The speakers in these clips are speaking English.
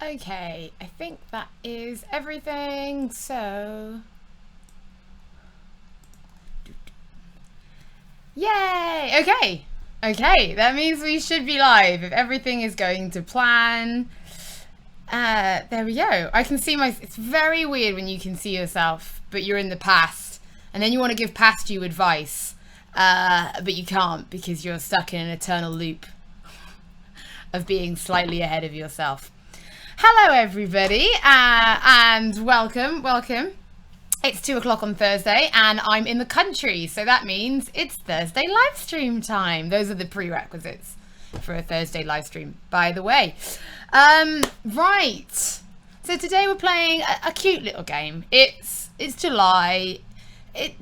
Okay, I think that is everything, so... Yay! Okay, that means we should be live if everything is going to plan. There we go. I can see it's very weird when you can see yourself, but you're in the past, and then you want to give past you advice, but you can't because you're stuck in an eternal loop of being slightly ahead of yourself. Hello everybody, and welcome. It's 2 o'clock on Thursday and I'm in the country, so that means it's Thursday live stream time. Those are the prerequisites for a Thursday live stream, by the way. Right, so today we're playing a cute little game. It's July.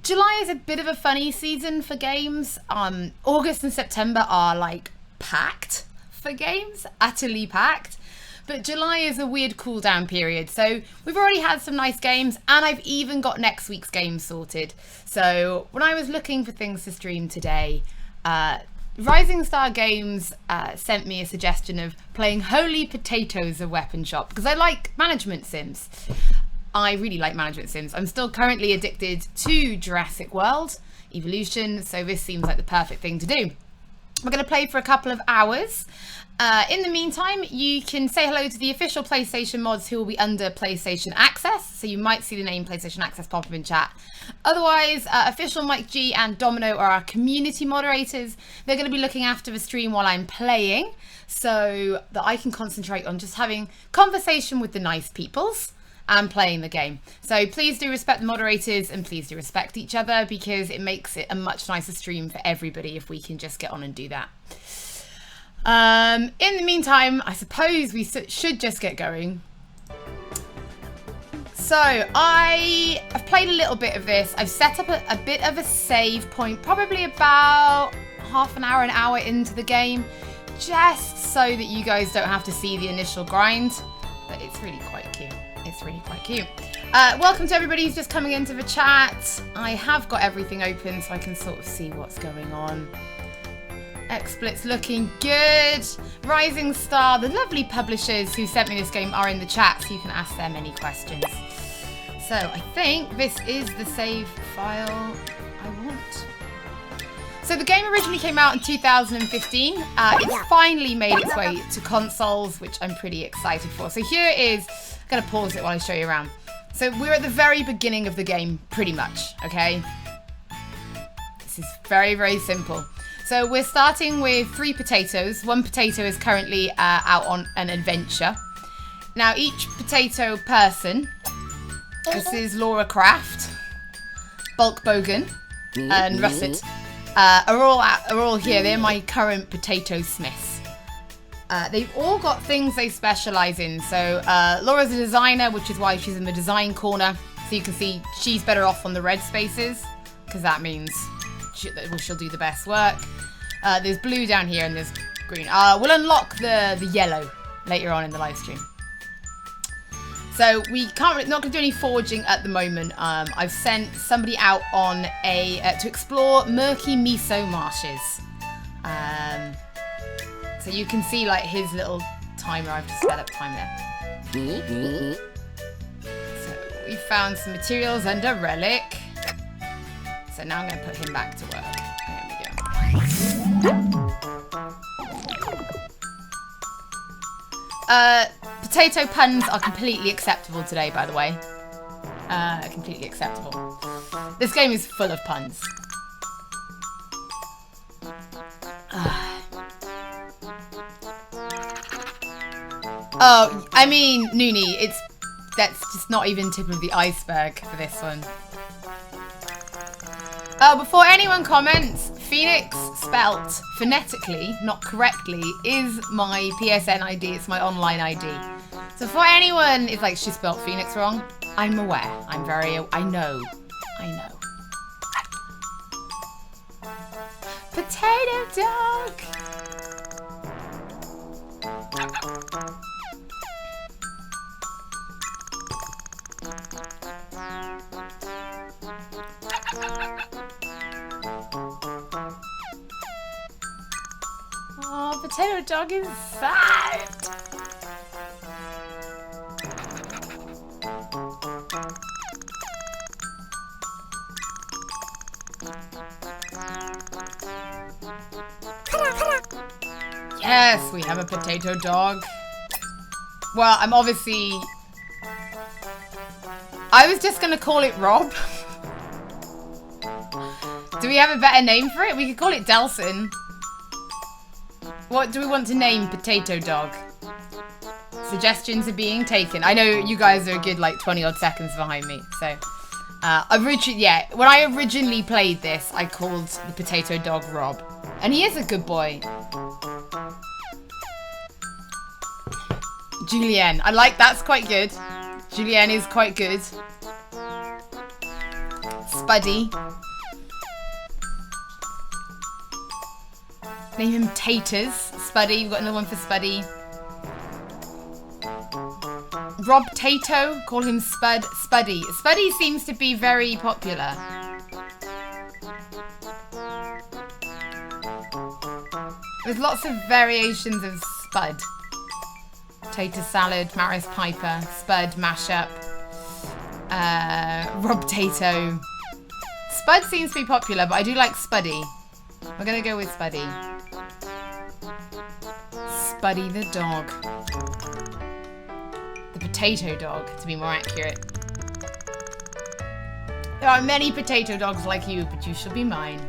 July is a bit of a funny season for games. August and September are like packed for games, utterly packed. But July is a weird cool down period. So we've already had some nice games and I've even got next week's games sorted. So when I was looking for things to stream today, Rising Star Games sent me a suggestion of playing Holy Potatoes: A Weapon Shop because I like management sims. I really like management sims. I'm still currently addicted to Jurassic World Evolution, so this seems like the perfect thing to do. We're going to play for a couple of hours. In the meantime, you can say hello to the official PlayStation mods who will be under PlayStation Access. So you might see the name PlayStation Access pop up in chat. Otherwise, official Mike G and Domino are our community moderators. They're going to be looking after the stream while I'm playing so that I can concentrate on just having conversation with the nice peoples and playing the game. So please do respect the moderators and please do respect each other because it makes it a much nicer stream for everybody if we can just get on and do that. In the meantime, I suppose we should just get going. So I've played a little bit of this. I've set up a bit of a save point, probably about half an hour into the game, just so that you guys don't have to see the initial grind. But it's really quite cute. Welcome to everybody who's just coming into the chat. I have got everything open so I can sort of see what's going on. XSplit's looking good. Rising Star, the lovely publishers who sent me this game are in the chat, so you can ask them any questions. So I think this is the save file I want. So the game originally came out in 2015. It's finally made its way to consoles, which I'm pretty excited for. So here it is. I'm going to pause it while I show you around. So we're at the very beginning of the game, pretty much, okay? This is very, very simple. So we're starting with 3 potatoes. 1 potato is currently out on an adventure. Now each potato person, this is Laura Craft, Bulk Bogan, and Russet, are all here. They're my current potato smiths. They've all got things they specialise in. So Laura's a designer, which is why she's in the design corner. So you can see she's better off on the red spaces, because that means she'll do the best work. There's blue down here and there's green. We'll unlock the yellow later on in the live stream. So we not going to do any foraging at the moment. I've sent somebody out on to explore murky miso marshes. So you can see like his little timer. I've just set up time there. So we found some materials under relic. So now I'm going to put him back to work. There we go. Potato puns are completely acceptable today, by the way. Completely acceptable. This game is full of puns. Oh, I mean, Noonie, that's just not even tip of the iceberg for this one. Before anyone comments, Phoenix spelt phonetically, not correctly, is my PSN ID. It's my online ID. So before anyone is like, she spelt Phoenix wrong, I'm aware. I know. Potato dog! Oh, Potato Dog is sad. Yes, we have a potato dog. Well, I'm obviously... I was just gonna call it Rob. Do we have a better name for it? We could call it Delson. What do we want to name Potato Dog? Suggestions are being taken. I know you guys are a good like 20 odd seconds behind me, so when I originally played this, I called the Potato Dog Rob, and he is a good boy. Julien, I like that's quite good. Julien is quite good. Spuddy. Name him Taters. Spuddy, we've got another one for Spuddy. Rob Tato, call him Spuddy. Spuddy seems to be very popular. There's lots of variations of Spud. Tater salad, Maris Piper, Spud mashup, Rob Tato. Spud seems to be popular, but I do like Spuddy. We're gonna go with Spuddy. Spuddy the dog. The potato dog, to be more accurate. There are many potato dogs like you, but you shall be mine.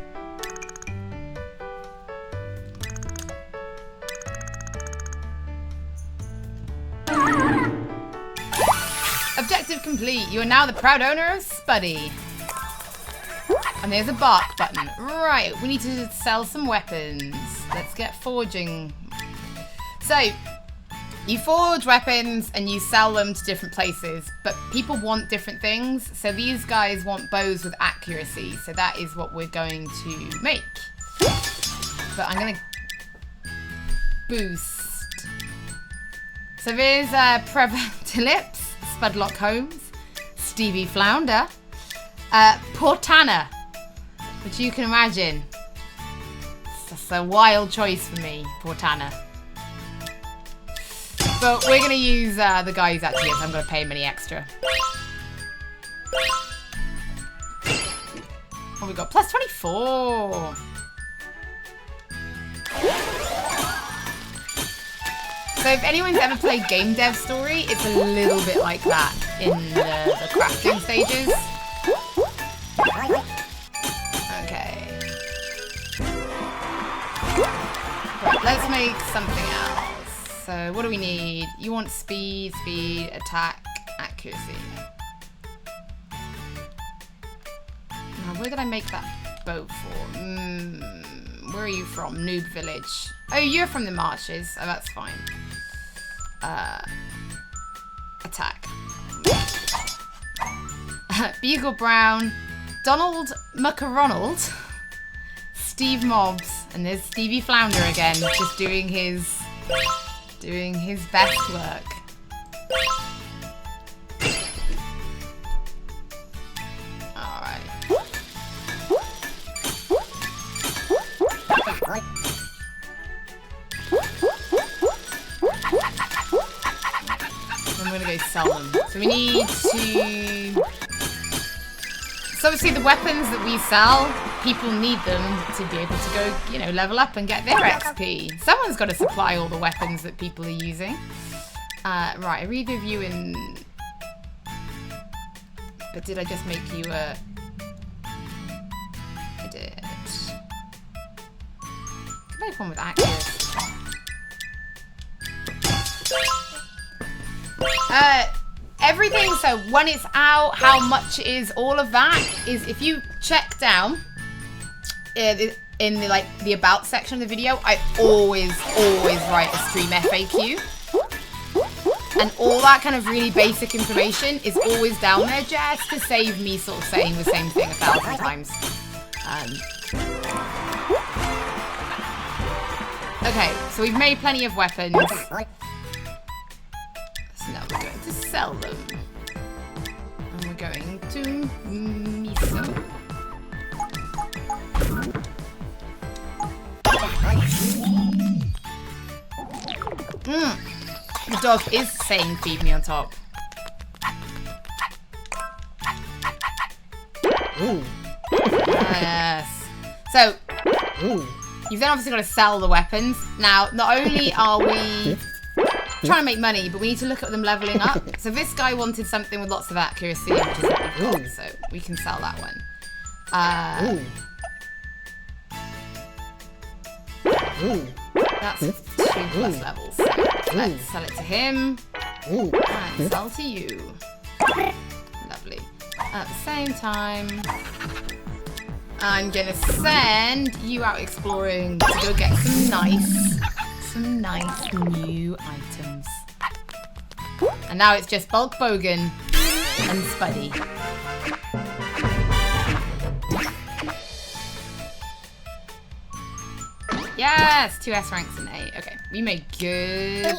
Objective complete. You are now the proud owner of Spuddy. And there's a bark button. Right, we need to sell some weapons. Let's get forging. So, you forge weapons and you sell them to different places, but people want different things. So these guys want bows with accuracy. So that is what we're going to make. But I'm gonna boost. So there's Preva Tillips, Spudlock Holmes, Stevie Flounder, Portana, which you can imagine. That's a wild choice for me, Portana. But we're going to use the guy who's actually in, so I'm going to pay him any extra. Oh, we got plus 24. So if anyone's ever played Game Dev Story, it's a little bit like that in the crafting stages. Okay. Right, let's make something else. So what do we need? You want speed, attack, accuracy. Now, where did I make that bow for? Where are you from? Noob Village. Oh, you're from the marshes. Oh, that's fine. Attack. Bugle Brown, Donald McRonald, Steve Mobs, and there's Stevie Flounder again, just doing his best work. Alright. I'm gonna go sell them. So we need to... So obviously the weapons that we sell, people need them to be able to go, you know, level up and get their XP. Someone's got to supply all the weapons that people are using. Right, I read review in... But did I just make you a... I did. Can I make one with accuracy? Everything, so when it's out, how much it is, all of that is, if you check down in the about section of the video, I always write a stream FAQ. And all that kind of really basic information is always down there just to save me sort of saying the same thing 1,000 times. Okay, so we've made plenty of weapons. So now we're going to sell them. And we're going to miso. The dog is saying feed me on top. Ooh. Yes. So, You've then obviously got to sell the weapons. Now, not only are we trying to make money, but we need to look at them leveling up. So this guy wanted something with lots of accuracy, which is what we've got, so we can sell that one. That's 2+ levels. So let's sell it to him. And sell to you. Lovely. At the same time, I'm gonna send you out exploring to go get some nice new items. And now it's just Bulk Bogan and Spuddy. Yes! 2 S ranks and 8. Okay, we made good.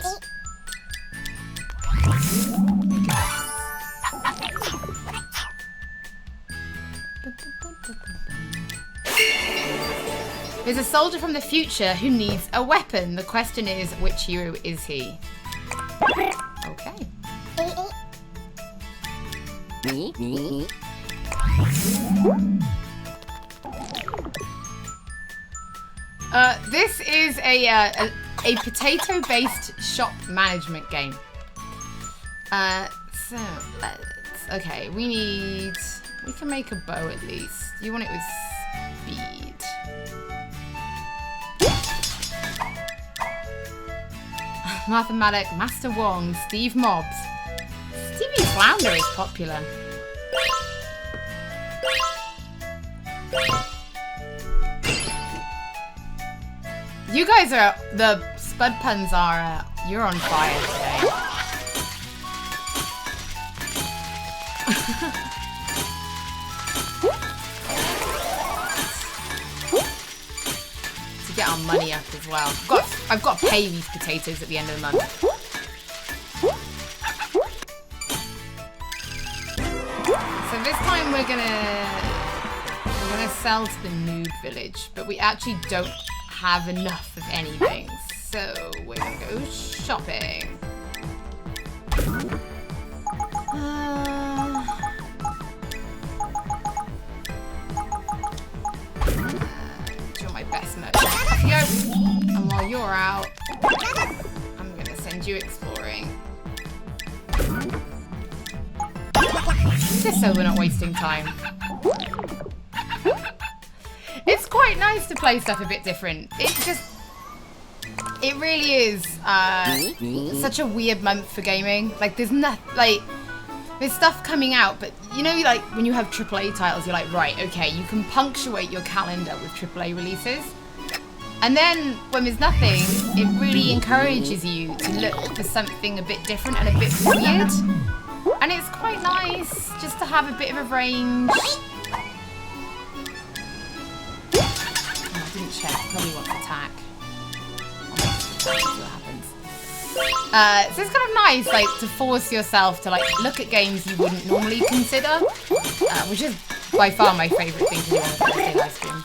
There's a soldier from the future who needs a weapon. The question is, which hero is he? Okay. This is a potato-based shop management game. So let's. Okay, we can make a bow at least. You want it with speed. Mathematic, Master Wong, Steve Mobs. Stevie Flounder is popular. You guys are, the Spud puns are, you're on fire today. To get our money up as well. I've got to pay these potatoes at the end of the month. So this time we're gonna sell to the noob village, but we actually don't have enough of anything, so we're gonna go shopping. You're my best merchant. Go. And while you're out, I'm gonna send you exploring. Just so we're not wasting time. It's quite nice to play stuff a bit different. It really is such a weird month for gaming. Like there's stuff coming out, but you know, like when you have AAA titles, you're like, right, okay, you can punctuate your calendar with AAA releases. And then when there's nothing, it really encourages you to look for something a bit different and a bit weird. And it's quite nice just to have a bit of a range. Check. Probably wants to attack. See what happens. So it's kind of nice, like, to force yourself to, like, look at games you wouldn't normally consider, which is by far my favourite thing to do on a Thursday live stream.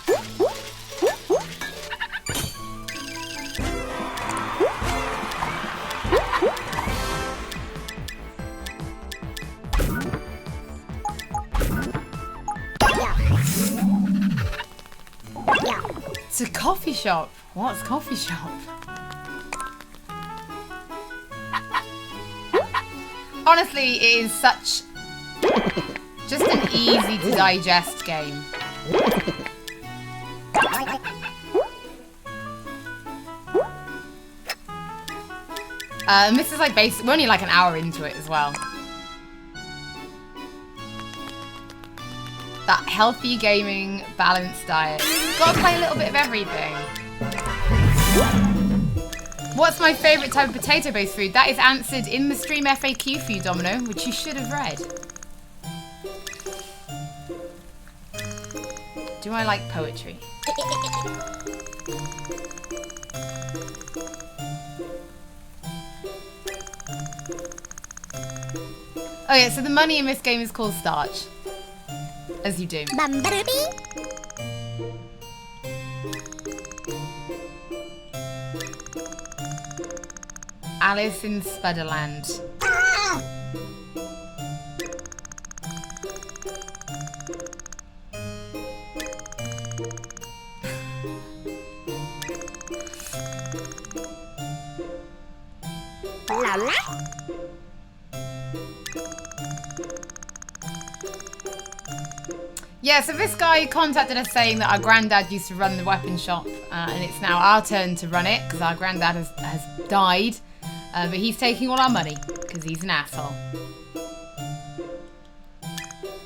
It's a coffee shop. What's coffee shop? Honestly, it is such just an easy to digest game. And this is like we're only like an hour into it as well. That healthy gaming, balanced diet. Gotta play a little bit of everything. What's my favourite type of potato-based food? That is answered in the stream FAQ for you, Domino, which you should have read. Do I like poetry? Oh yeah, so the money in this game is called starch. As you do. Alice in Spudderland. Yeah, so this guy contacted us saying that our granddad used to run the weapon shop, and it's now our turn to run it because our granddad has died, but he's taking all our money because he's an asshole.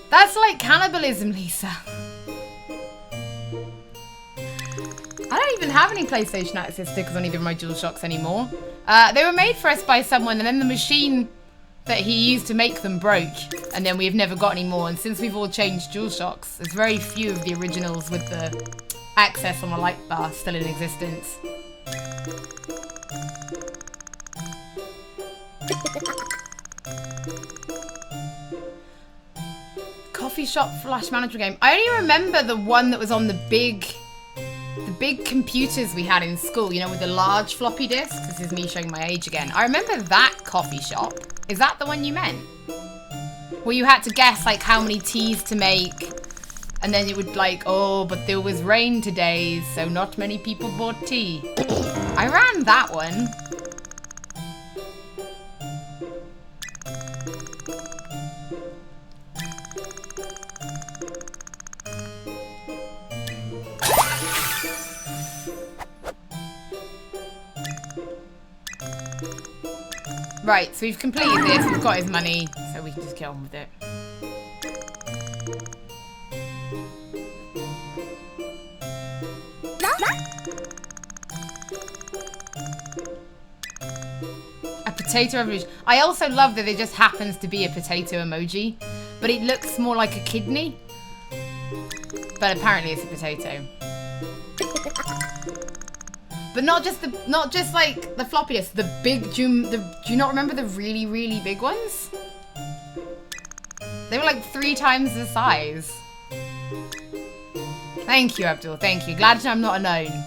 That's like cannibalism, Lisa. I don't even have any PlayStation Access stickers on either of my DualShocks anymore. They were made for us by someone, and then the machine that he used to make them broke, and then we've never got any more. And since we've all changed DualShocks, there's very few of the originals with the access on the light bar still in existence. Coffee shop flash manager game. I only remember the one that was on the big computers we had in school, you know, with the large floppy disks. This is me showing my age again. I remember that coffee shop. Is that the one you meant? Where you had to guess, like, how many teas to make, and then it would, like, oh, but there was rain today, so not many people bought tea. I ran that one. Right, so we've completed this, we've got his money, so we can just get on with it. A potato revolution. I also love that it just happens to be a potato emoji, but it looks more like a kidney. But apparently it's a potato. But not just like the floppy disk, the big, do you not remember the really, really big ones? They were like 3 times the size. Thank you, Abdul, thank you. Glad I'm not a gnome.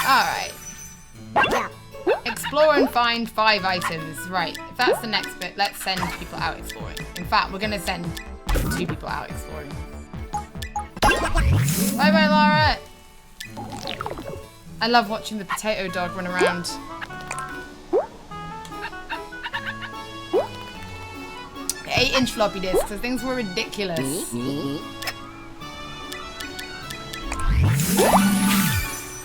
Alright. Explore and find 5 items. Right, if that's the next bit, let's send people out exploring. In fact, we're gonna send 2 people out exploring. Bye-bye, Lara! I love watching the potato dog run around. The 8-inch floppy disks, those things were ridiculous.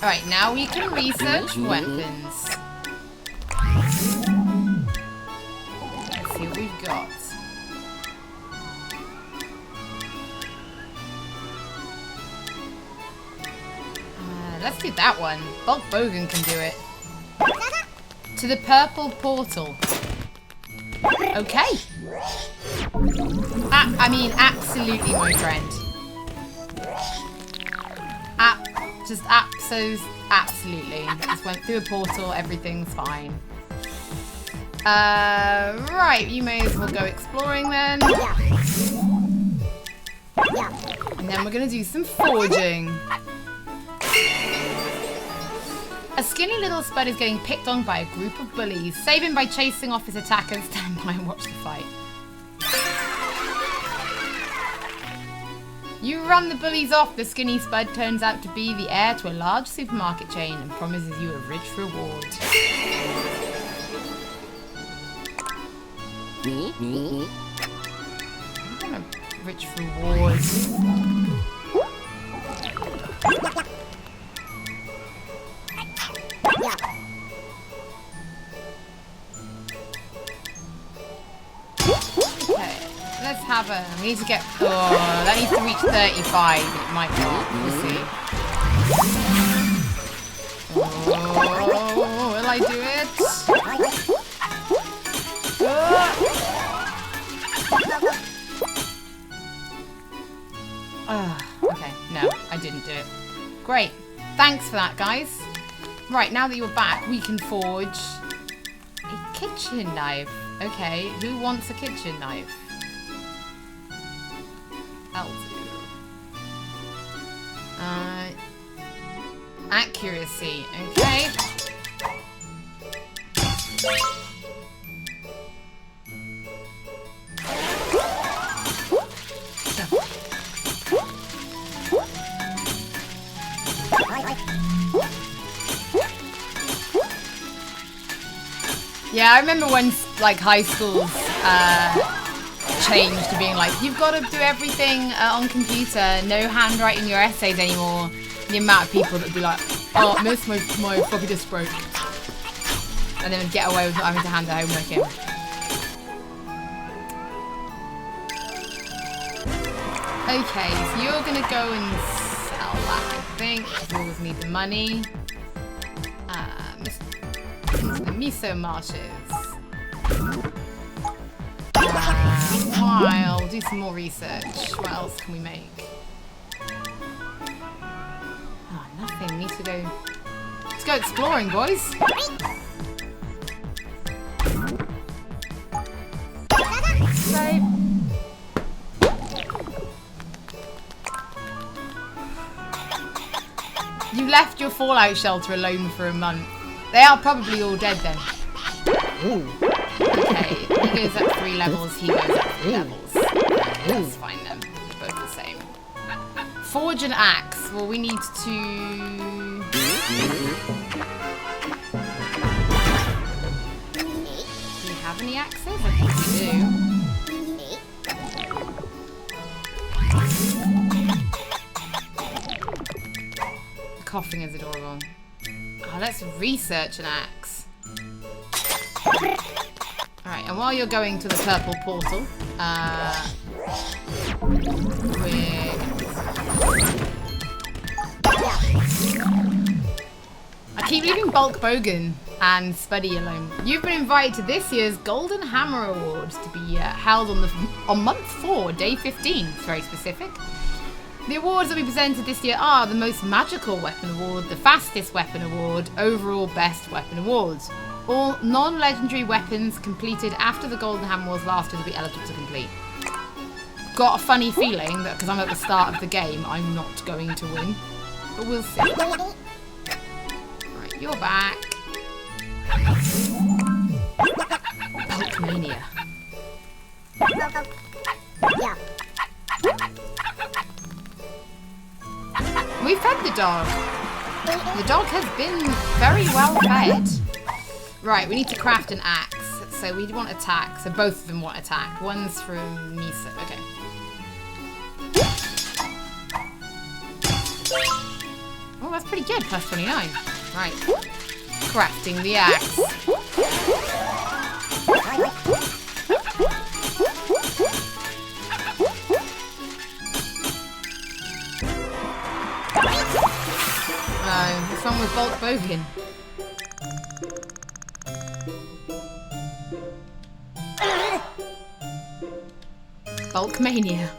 Alright, now we can research weapons. Let's see what we've got. Let's do that one. Bulk Bogan can do it. To the purple portal. Okay. I mean, absolutely, my friend. Absolutely. Just went through a portal, everything's fine. Right, you may as well go exploring then. And then we're gonna do some forging. A skinny little spud is getting picked on by a group of bullies. Save him by chasing off his attackers. Stand by and watch the fight. You run the bullies off, the skinny spud turns out to be the heir to a large supermarket chain and promises you a rich reward. I want a rich reward. Let's have a... We need to get... Oh, that needs to reach 35. It might not. We'll see. Oh, will I do it? Okay, no, I didn't do it. Great. Thanks for that, guys. Right, now that you're back, we can forge a kitchen knife. Okay, who wants a kitchen knife? I'll do. Accuracy. Okay. Yeah, I remember when like high schools changed to being like, you've got to do everything on computer, no handwriting your essays anymore. The amount of people that would be like, oh, miss, my floppy disk broke. And then would get away with not having to hand their homework in. Okay, so you're going to go and sell that, I think. You always need the money. The miso marshes. While do some more research. What else can we make? Oh, nothing. Need to go. Let's go exploring, boys. So, you left your fallout shelter alone for a month. They are probably all dead then. Ooh. Okay, he goes up 3 levels, he goes up 3 levels. That's fine then. Both the same. Forge an axe. Well, we need to... Do we have any axes? I think we do. The coughing is adorable. Oh, let's research an axe. Alright, and while you're going to the purple portal, I keep leaving Bulk Bogan and Spuddy alone. You've been invited to this year's Golden Hammer Awards to be held on month 4, day 15. It's very specific. The awards that we presented this year are the Most Magical Weapon Award, the Fastest Weapon Award, Overall Best Weapon Awards. All non-legendary weapons completed after the Golden Hammer was last will be eligible to complete. Got a funny feeling that because I'm at the start of the game, I'm not going to win. But we'll see. Right, you're back. Bulkmania. Yeah. We fed the dog. The dog has been very well fed. Right, we need to craft an axe. So we want attack. So both of them want attack. One's from Misa. Okay. Oh, that's pretty good. Plus 29. Right. Crafting the axe. No, what's wrong with Bulk Bogan? Bulkmania.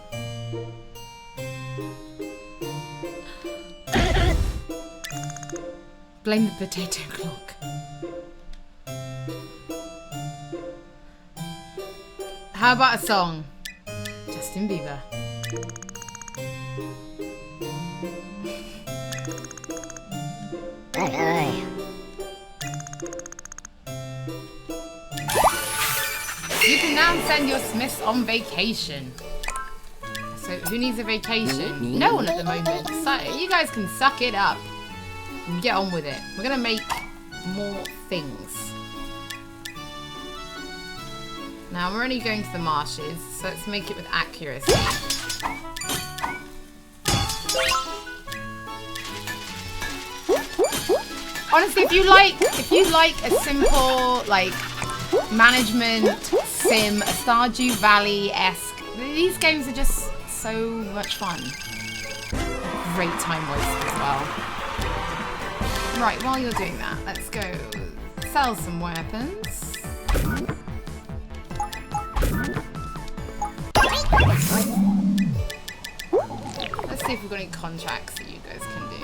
Blame the potato clock. How about a song? Justin Bieber. You can now send your Smiths on vacation. So who needs a vacation? No one at the moment. So you guys can suck it up and get on with it. We're gonna make more things. Now we're only going to the marshes, so let's make it with accuracy. Honestly, if you like a simple like management sim, a Stardew Valley-esque, these games are just so much fun. A great time waste as well. Right, while you're doing that, let's go sell some weapons. Let's see if we've got any contracts that you guys can do.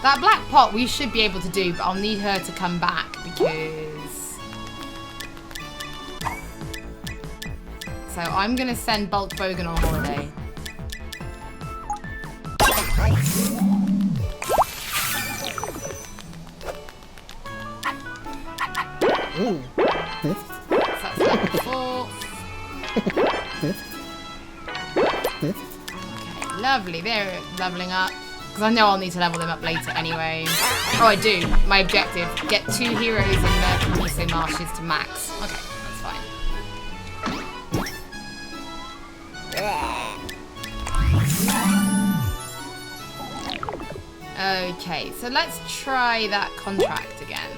That black pot we should be able to do, but I'll need her to come back because... So I'm going to send Bulk Bogan on holiday. Ooh. So that's level 4. Okay, lovely. They're leveling up. Because I know I'll need to level them up later anyway. Oh, I do. My objective, get 2 heroes in the Miso Marshes to max. Okay, that's fine. Okay, so let's try that contract again.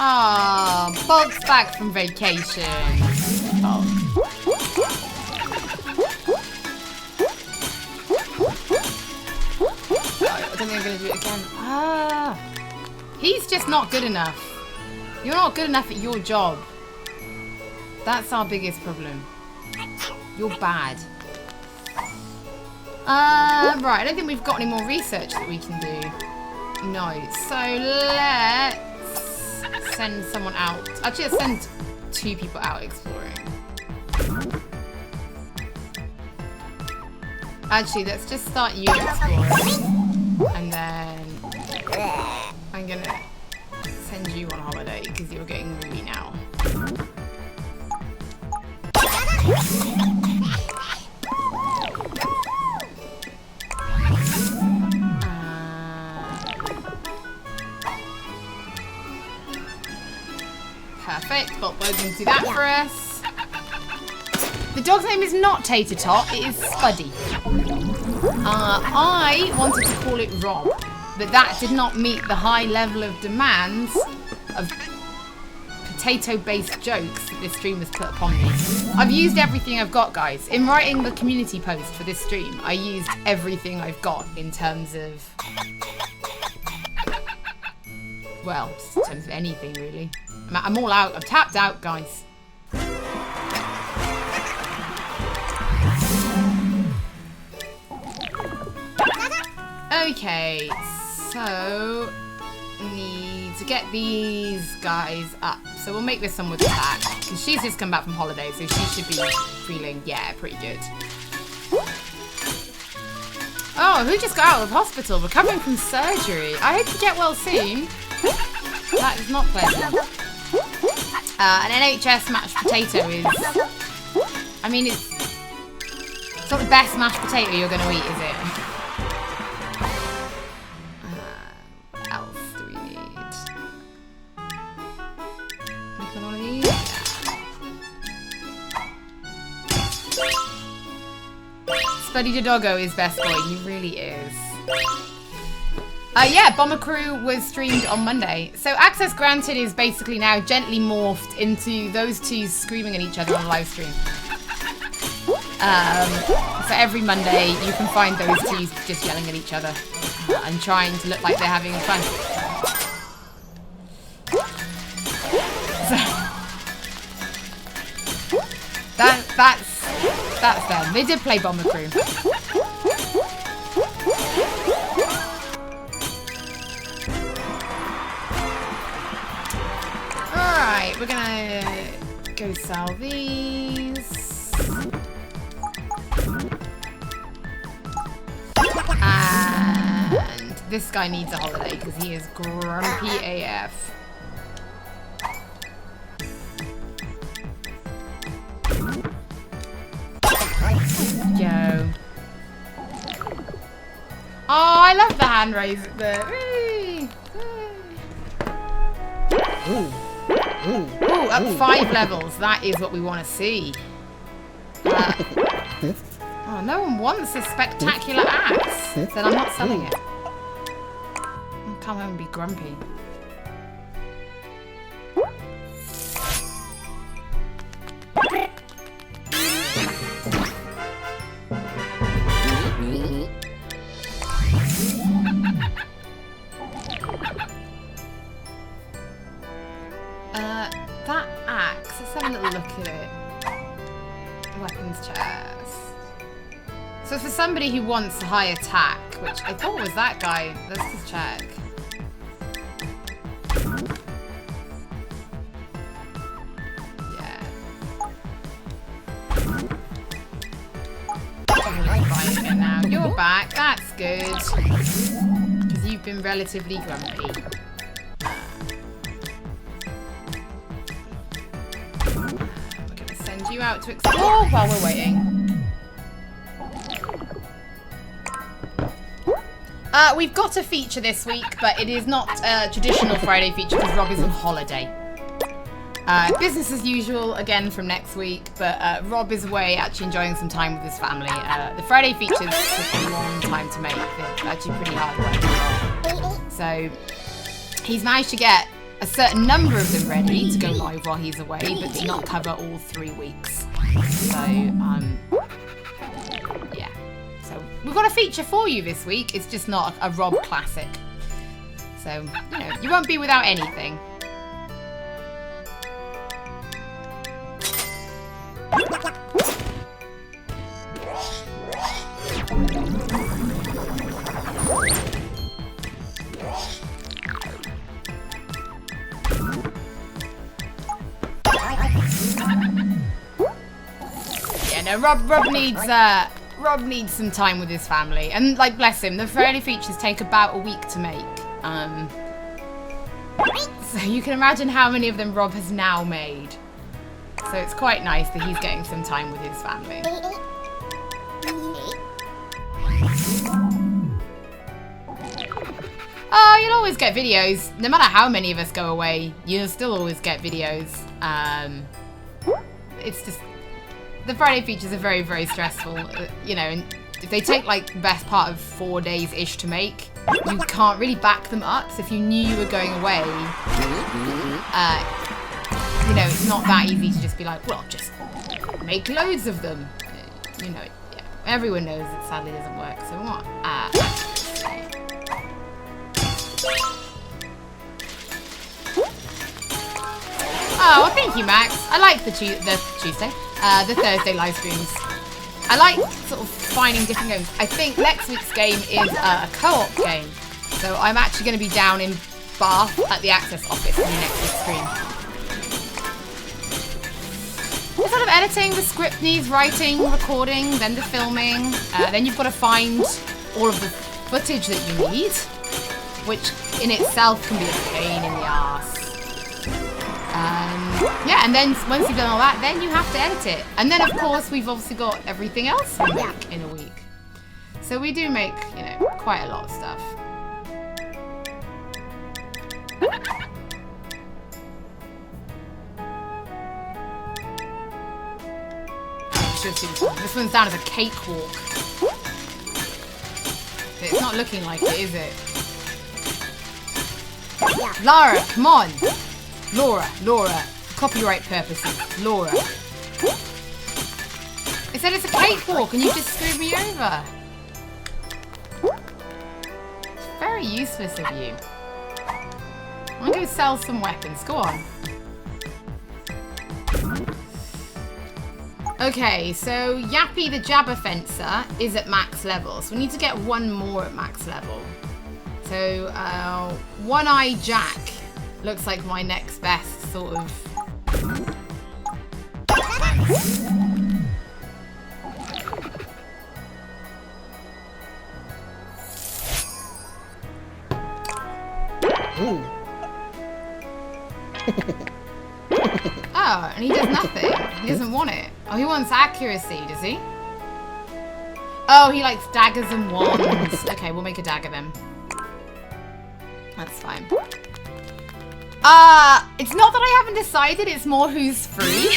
Ah, Bog's back from vacation. Bog. I don't think I'm gonna do it again. Ah, he's just not good enough. You're not good enough at your job. That's our biggest problem. You're bad. Right, I don't think we've got any more research that we can do. No, so let's send someone out. Actually, let's send 2 people out exploring. Actually, let's just start you exploring. And then I'm gonna send you on holiday because you're getting moody now. Perfect. Bolt Bo's going to do that for us. The dog's name is not Tater Tot, it is Spuddy. I wanted to call it Rob, but that did not meet the high level of demands of potato-based jokes that this stream has put upon me. I've used everything I've got, guys. In writing the community post for this stream, I used everything I've got in terms of... well, just in terms of anything, really. I'm all out. I'm tapped out, guys. Okay, so we need to get these guys up. So we'll make this one with attack. Because she's just come back from holiday, so she should be feeling, yeah, pretty good. Oh, who just got out of hospital? Recovering from surgery. I hope you get well soon. That is not pleasant. An NHS mashed potato is... I mean, it's not the best mashed potato you're going to eat, is it? What else do we need? Make one of these? Yeah. Spuddy the Doggo is best boy. He really is. Yeah, Bomber Crew was streamed on Monday. So Access Granted is basically now gently morphed into those 2 screaming at each other on live stream. So every Monday you can find those 2 just yelling at each other and trying to look like they're having fun. So that's them. They did play Bomber Crew. Alright, we're gonna go sell these. And this guy needs a holiday because he is grumpy AF. Yo. Oh, I love the hand raise. Ooh, up 5 levels. That is what we want to see. Oh, no one wants this spectacular axe. Then I'm not selling it. I'll come home and be grumpy. That axe, let's have a little look at it. Weapons chest. So for somebody who wants a high attack, which I thought was that guy, let's just check. Yeah. I'm gonna buy it again now. You're back, that's good. Because you've been relatively grumpy. send you out to explore while we're waiting. We've got a feature this week, but it is not a traditional Friday feature because Rob is on holiday. Business as usual again from next week, but Rob is away actually enjoying some time with his family. The Friday features took a long time to make. They're actually pretty hard work. So he's managed to get a certain number of them ready to go live while he's away, but to not cover all 3 weeks. So, yeah. So we've got a feature for you this week. It's just not a Rob classic. So, you know, you won't be without anything. Yeah, no, Rob needs some time with his family, and like bless him, the Friday features take about a week to make. So you can imagine how many of them Rob has now made. So it's quite nice that he's getting some time with his family. Oh, you'll always get videos. No matter how many of us go away, you'll still always get videos. It's just... The Friday features are very, very stressful. You know, and if they take like the best part of 4 days-ish to make, you can't really back them up. So if you knew you were going away, you know, it's not that easy to just be like, well, just make loads of them. You know, yeah, everyone knows it sadly doesn't work. So what? Oh, well, thank you, Max. I like the Thursday live streams. I like sort of finding different games. I think next week's game is a co-op game. So I'm actually going to be down in Bath at the Access office in the next week's stream. There's a lot of editing. The script needs writing, recording, then the filming. Then you've got to find all of the footage that you need, which in itself can be a pain in the arse. Yeah, and then once you've done all that, then you have to edit it. And then, of course, we've obviously got everything else we make in a week. So we do make, you know, quite a lot of stuff. This one's down as a cakewalk. It's not looking like it, is it? Lara, come on! Laura, for copyright purposes, Laura. It said it's a cakewalk and you just screwed me over. It's very useless of you. I'm gonna go sell some weapons, go on. Okay, so Yappy the Jabber Fencer is at max level, so we need to get one more at max level. So, One Eye Jack looks like my next best sort of... Ooh. Oh, and he does nothing. He doesn't want it. Oh, he wants accuracy, does he? Oh, he likes daggers and wands. Okay, we'll make a dagger then. That's fine. It's not that I haven't decided, it's more who's free.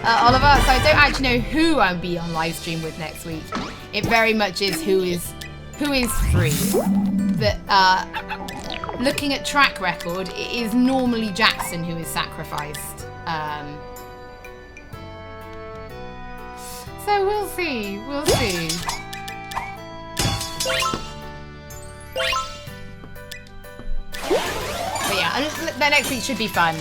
Oliver, so I don't actually know who I'll be on live stream with next week. It very much is who is free. But looking at track record, it is normally Jackson who is sacrificed. So we'll see. But yeah, the next week should be fun.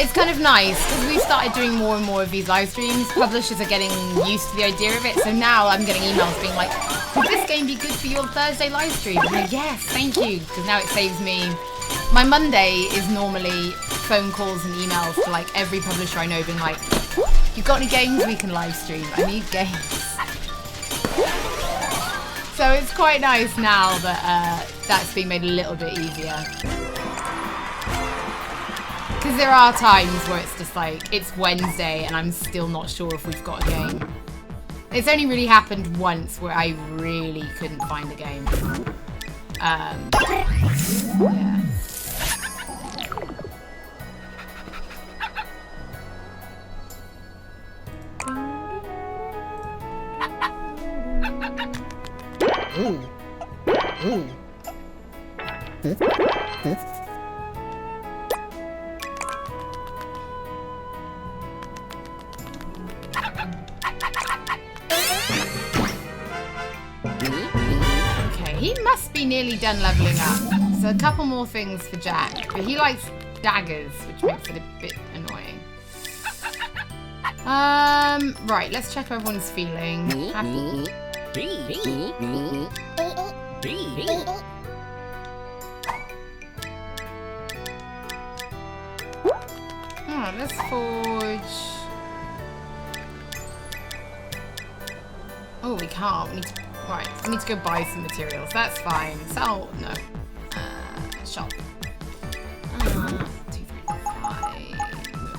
It's kind of nice because we've started doing more and more of these live streams. Publishers are getting used to the idea of it, so now I'm getting emails being like, would this game be good for your Thursday live stream? I'm like, yes, thank you, because now it saves me. My Monday is normally phone calls and emails to like every publisher I know being like, you got any games we can live stream? I need games. So it's quite nice now that that's being made a little bit easier. Because there are times where it's just like, it's Wednesday and I'm still not sure if we've got a game. It's only really happened once where I really couldn't find a game. Yeah. Ooh. Ooh. Okay, he must be nearly done leveling up. So a couple more things for Jack. But he likes daggers, which makes it a bit annoying. Right, let's check how everyone's feeling. Happy. Oh, let's forge. Oh, we can't. We need to. Right, we need to go buy some materials. That's fine. Sell. No. Shop. 2, 3, 5.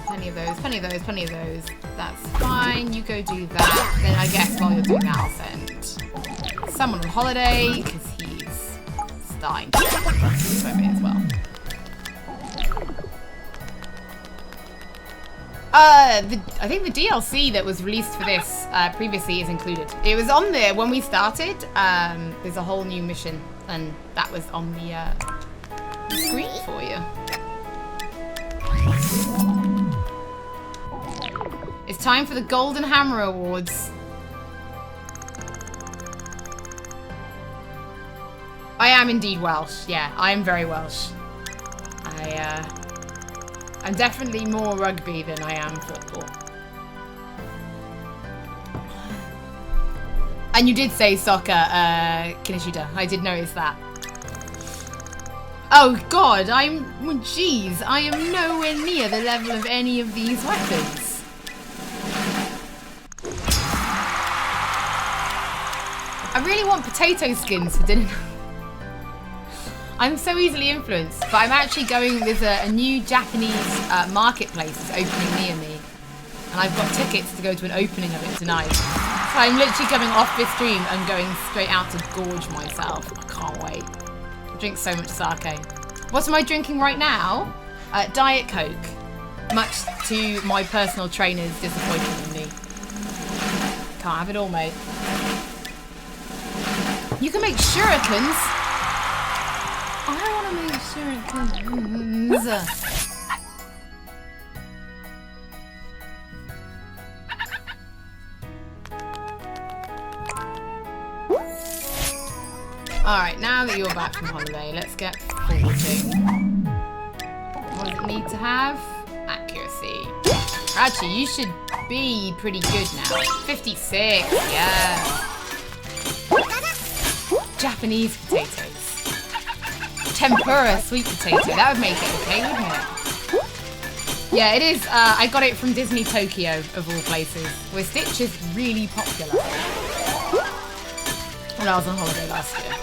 Plenty of those. Plenty of those. Plenty of those. That's fine. You go do that. Then I guess while you're doing that, I'll send someone on holiday because he's starting to so me as well. I think the DLC that was released for this previously is included. It was on there when we started. There's a whole new mission, and that was on the screen for you. It's time for the Golden Hammer Awards. I am indeed Welsh. Yeah, I am very Welsh. I'm definitely more rugby than I am football. And you did say soccer, Kinishida. I did notice that. Oh god, jeez, I am nowhere near the level of any of these weapons. I really want potato skins for dinner. I'm so easily influenced, but I'm actually going, there's a new Japanese marketplace that's opening near me. And I've got tickets to go to an opening of it tonight. So I'm literally coming off this stream and going straight out to gorge myself. I can't wait. I drink so much sake. What am I drinking right now? Diet Coke. Much to my personal trainer's disappointment in me. Can't have it all, mate. You can make shurikens. I want to make shurikens. Alright, now that you're back from holiday, let's get forging. What does it need to have? Accuracy. Actually, you should be pretty good now. 56, yeah. Japanese potatoes. Tempura sweet potato. That would make it okay, wouldn't it? Yeah, it is. I got it from Disney Tokyo, of all places, where Stitch is really popular. When I was on holiday last year.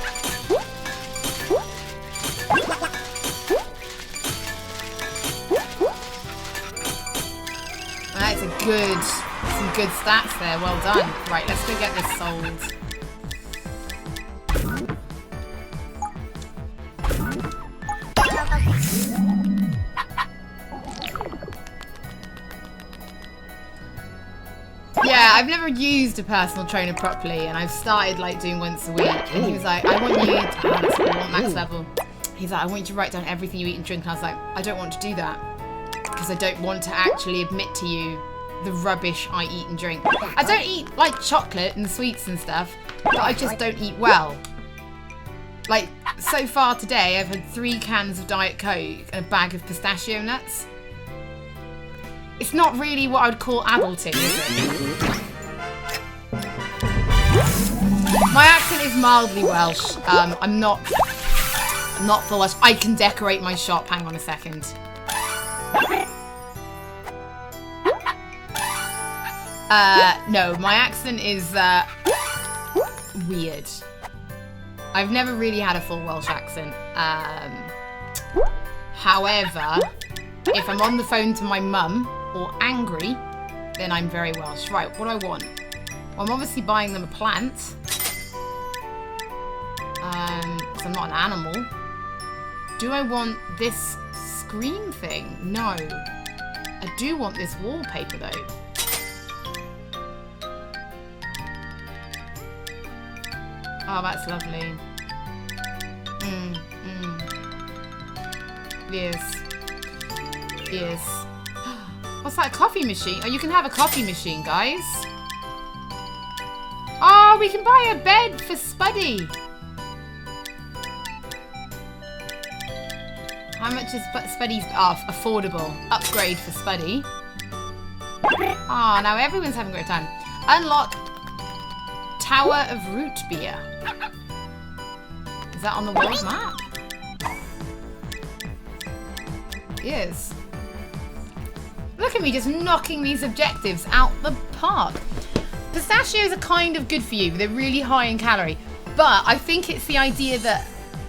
That's some good stats there. Well done. Right, let's go get this sold. Yeah, I've never used a personal trainer properly, and I've started like doing once a week. And he was like, I want you to want max level. He's like, I want you to write down everything you eat and drink. And I was like, I don't want to do that because I don't want to actually admit to you the rubbish I eat and drink. I don't eat like chocolate and sweets and stuff, but I just don't eat well. Like so far today, I've had 3 cans of Diet Coke and a bag of pistachio nuts. It's not really what I would call adulting, is it? My accent is mildly Welsh. I'm not full Welsh. I can decorate my shop. Hang on a second. No, my accent is weird. I've never really had a full Welsh accent. However, If I'm on the phone to my mum or angry, then I'm very Welsh. Right, what do I want? Well, I'm obviously buying them a plant. Because I'm not an animal. Do I want this screen thing? No. I do want this wallpaper though. Oh, that's lovely. Yes. Yes. What's that, a coffee machine? Oh, you can have a coffee machine, guys. Oh, we can buy a bed for Spuddy. How much is Spuddy's affordable upgrade for Spuddy? Oh, now everyone's having a great time. Unlock Tower of Root Beer. Is that on the world map? Yes. Look at me just knocking these objectives out the park. Pistachios are kind of good for you. They're really high in calorie. But I think it's the idea that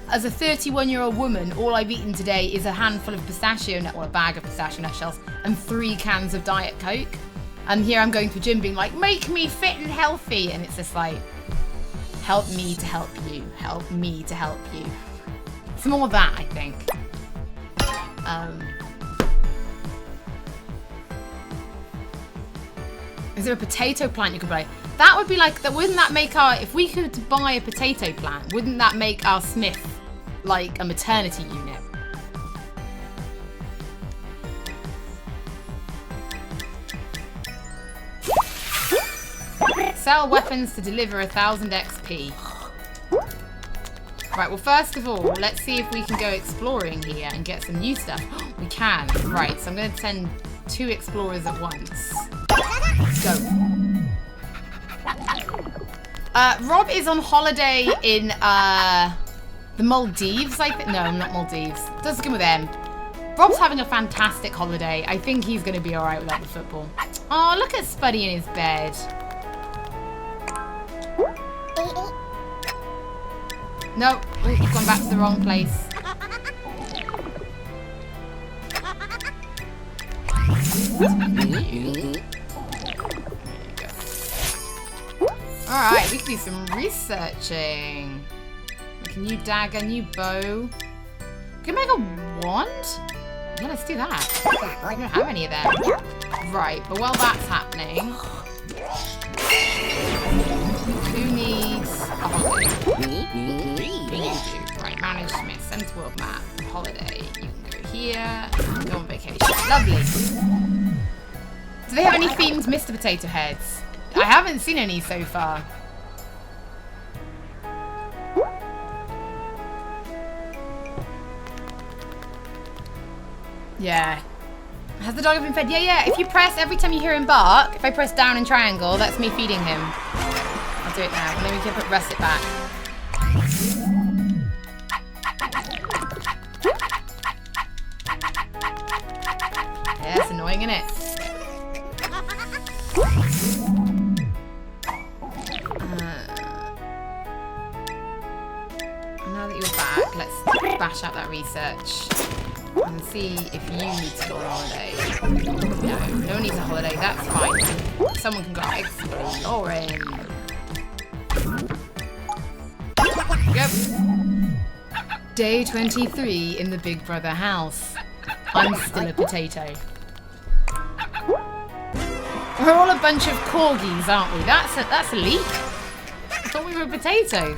as a 31-year-old woman, all I've eaten today is a handful of pistachio nut, or a bag of pistachio nutshell, and 3 cans of Diet Coke. And here I'm going to the gym being like, make me fit and healthy. And it's just like, help me to help you. Help me to help you. It's more that, I think. Is there a potato plant you could buy? That would be like, wouldn't that make our, if we could buy a potato plant, wouldn't that make our Smith like a maternity unit? Sell weapons to deliver 1000 XP. Right, well, first of all, let's see if we can go exploring here and get some new stuff. We can. Right, so I'm going to send 2 explorers at once. Let's go. Rob is on holiday in the Maldives, I think. No, not Maldives. Doesn't come with them. Rob's having a fantastic holiday. I think he's going to be alright without the football. Oh, look at Spuddy in his bed. No, oh, you've gone back to the wrong place. Alright, we can do some researching. Make a new dagger, new bow. Can we make a wand? Yeah, let's do that. I don't have any of them. Right, but while that's happening, who needs a holiday? Right, manage Smith, send to world map, holiday. You can go here, go on vacation. Lovely. Do they have any themed Mr. Potato Heads? I haven't seen any so far. Yeah. Has the dog been fed? Yeah, yeah. If you press, every time you hear him bark, if I press down in triangle, that's me feeding him. I'll do it now, and then we can put Russet back. Yeah, it's annoying, isn't it? Now that you're back, let's bash out that research and see if you need to go on holiday. No, no one needs a holiday, that's fine. Someone can go exploring. Yep. Day 23 in the Big Brother house. I'm still a potato. We're all a bunch of corgis, aren't we? That's a leak. I thought we were potatoes.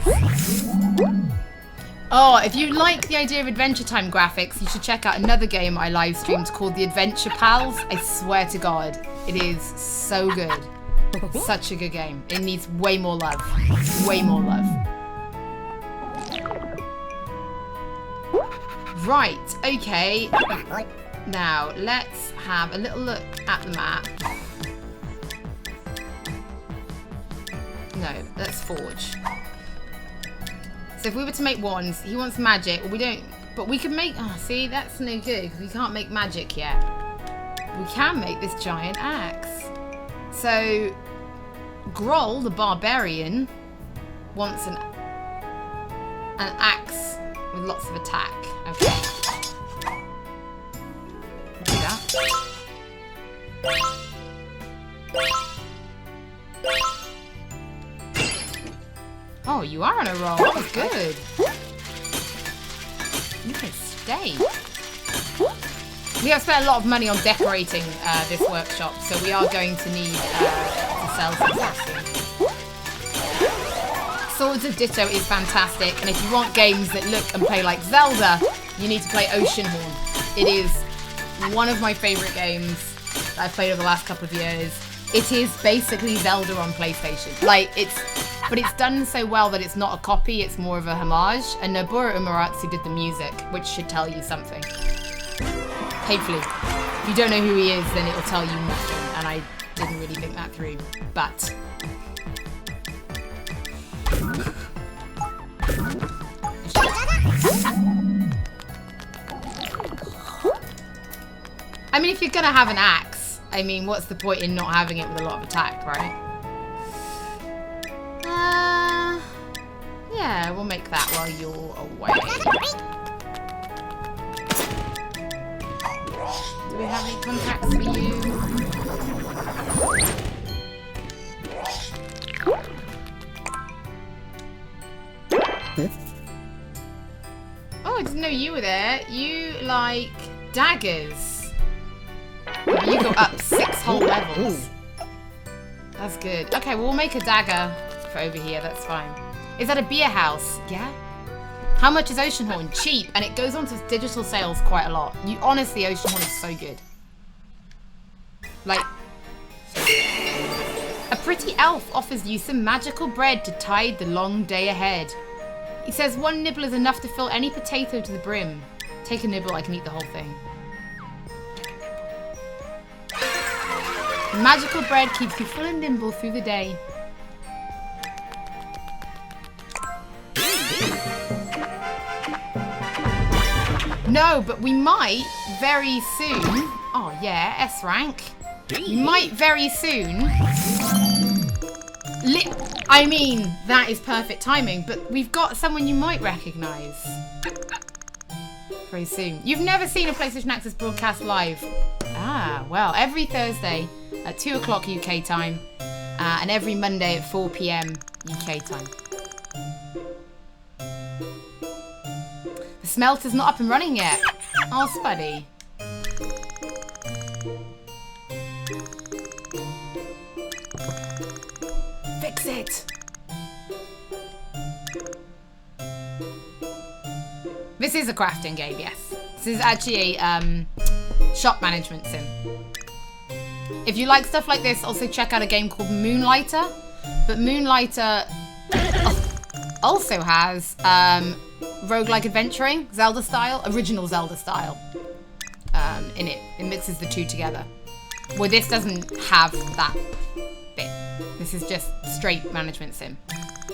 Oh, if you like the idea of Adventure Time graphics, you should check out another game I live streamed called The Adventure Pals. I swear to God, it is so good. Such a good game. It needs way more love. Way more love. Right, okay. Now, let's have a little look at the map. No, let's forge. So if we were to make wands, he wants magic. Well, we don't, but we can make, oh, see, that's no good because we can't make magic yet. We can make this giant axe. So, Groll, the barbarian, wants an axe with lots of attack. Okay. Oh, you are on a roll. That was good. You can stay. We have spent a lot of money on decorating this workshop, so we are going to need to sell some stuff soon. Swords of Ditto is fantastic, and if you want games that look and play like Zelda, you need to play Oceanhorn. It is one of my favourite games that I've played over the last couple of years. It is basically Zelda on PlayStation. But it's done so well that it's not a copy, it's more of a homage. And Nobuo Uematsu did the music, which should tell you something. Hopefully. If you don't know who he is, then it'll tell you nothing. And I didn't really think that through. But I mean, if you're gonna have an axe, I mean, what's the point in not having it with a lot of attack, right? Yeah, we'll make that while you're away. Do we have any contacts for you? Oh, I didn't know you were there. You like daggers. You go up 6 whole levels. That's good. Okay, well, we'll make a dagger for over here. That's fine. Is that a beer house? Yeah. How much is Oceanhorn? Cheap, and it goes on to digital sales quite a lot. Honestly, Oceanhorn is so good. Like, a pretty elf offers you some magical bread to tide the long day ahead. He says 1 nibble is enough to fill any potato to the brim. Take a nibble, I can eat the whole thing. Magical bread keeps you full and nimble through the day. No, but we might very soon. Oh yeah, S rank. We might very soon. I mean, that is perfect timing, but we've got someone you might recognise. Very soon. You've never seen a PlayStation Access broadcast live. Ah, well, every Thursday at 2 o'clock UK time, and every Monday at 4 PM UK time. The smelter's not up and running yet. Oh, Spuddy. Fix it. This is a crafting game, yes. This is actually a shop management sim. If you like stuff like this, also check out a game called Moonlighter. But Moonlighter also has roguelike adventuring, Zelda style, original Zelda style in it. It mixes the two together. Well, this doesn't have that bit. This is just straight management sim.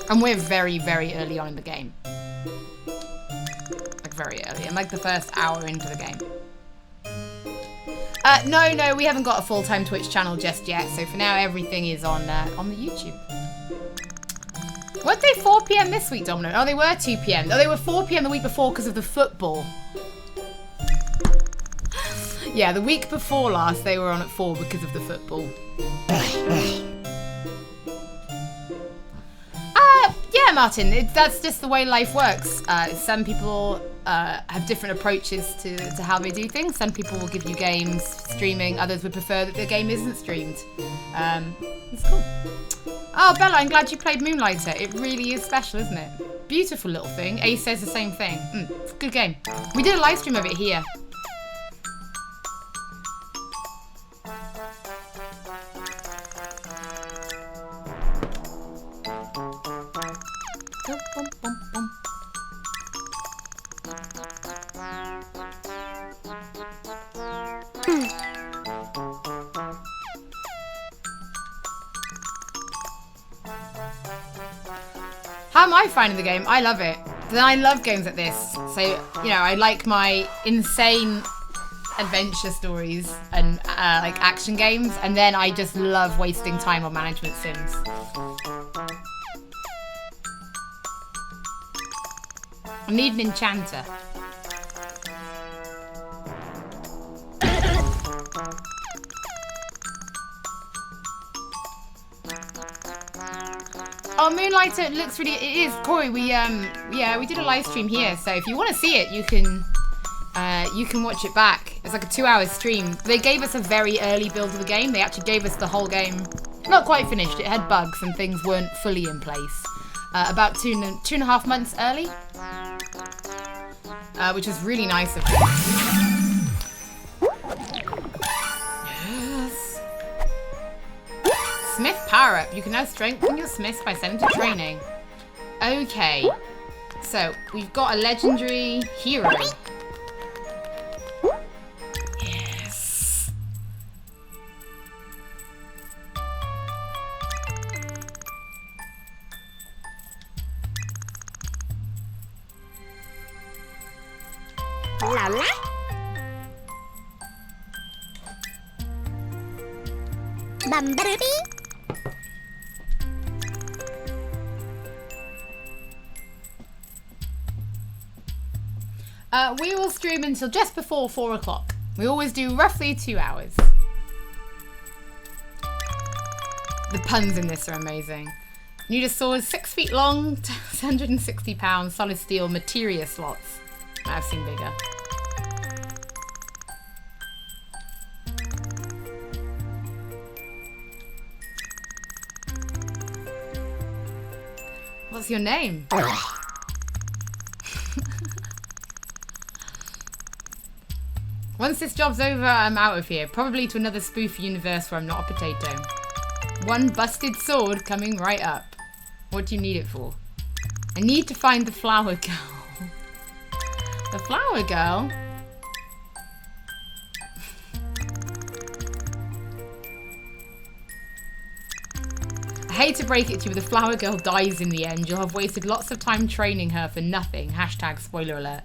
And we're very, very early on in the game. Like very early. I'm like the first hour into the game. No, we haven't got a full-time Twitch channel just yet. So for now, everything is on the YouTube. Weren't they 4 PM this week, Domino? Oh, they were 2 PM. Oh, they were 4 PM the week before because of the football. Yeah, the week before last, they were on at 4 because of the football. Yeah, Martin, that's just the way life works. Some people have different approaches to how they do things. Some people will give you games streaming. Others would prefer that the game isn't streamed. It's cool. Oh, Bella, I'm glad you played Moonlighter. It really is special, isn't it? Beautiful little thing. Ace says the same thing. It's a good game. We did a live stream of it here. How am I finding the game? I love it. I love games like this. So, you know, I like my insane adventure stories and like action games, and then I just love wasting time on management sims. I need an enchanter. Oh, Moonlighter looks really. It is, Corey. We did a live stream here, so if you want to see it, you can watch it back. It's like a 2-hour stream. They gave us a very early build of the game. They actually gave us the whole game, not quite finished. It had bugs and things weren't fully in place. About two and a half months early, which was really nice of them. Yes. Smith power up. You can now strengthen your smiths by sending to training. Okay, so we've got a legendary hero. Yes. La la. Bumblebee. We will stream until just before 4 o'clock. We always do roughly 2 hours. The puns in this are amazing. Need a sword 6 feet long, 160 pounds, solid steel, materia slots. I've seen bigger. What's your name? Once this job's over, I'm out of here. Probably to another spoof universe where I'm not a potato. One busted sword coming right up. What do you need it for? I need to find the flower girl. The flower girl? I hate to break it to you, but the flower girl dies in the end. You'll have wasted lots of time training her for nothing. Hashtag spoiler alert.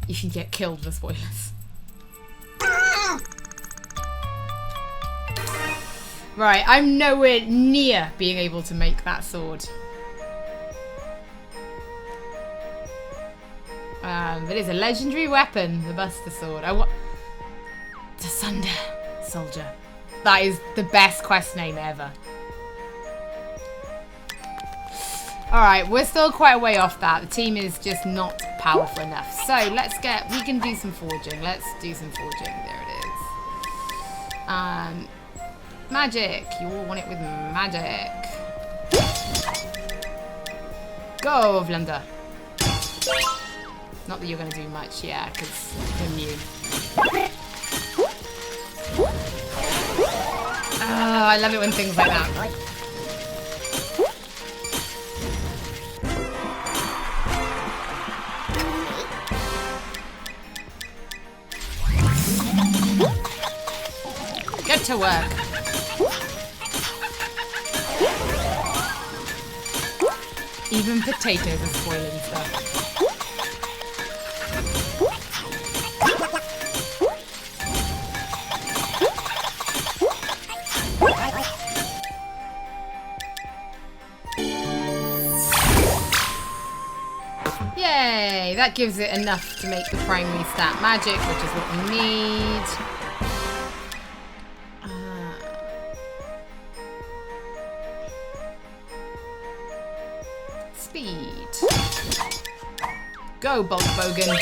You can get killed for spoilers. Right, I'm nowhere near being able to make that sword. It is a legendary weapon, the Buster Sword. The Sunder Soldier. That is the best quest name ever. Alright, we're still quite a way off that. The team is just not powerful enough. So we can do some forging. Let's do some forging. There it is. Magic. You all want it with magic. Go, Vlender. Not that you're going to do much, yeah, because you're new. Oh, I love it when things like that. Get to work. Even potatoes are spoiling stuff. Yay! That gives it enough to make the primary stat magic, which is what we need. Speed. Go, Bulk Bogan.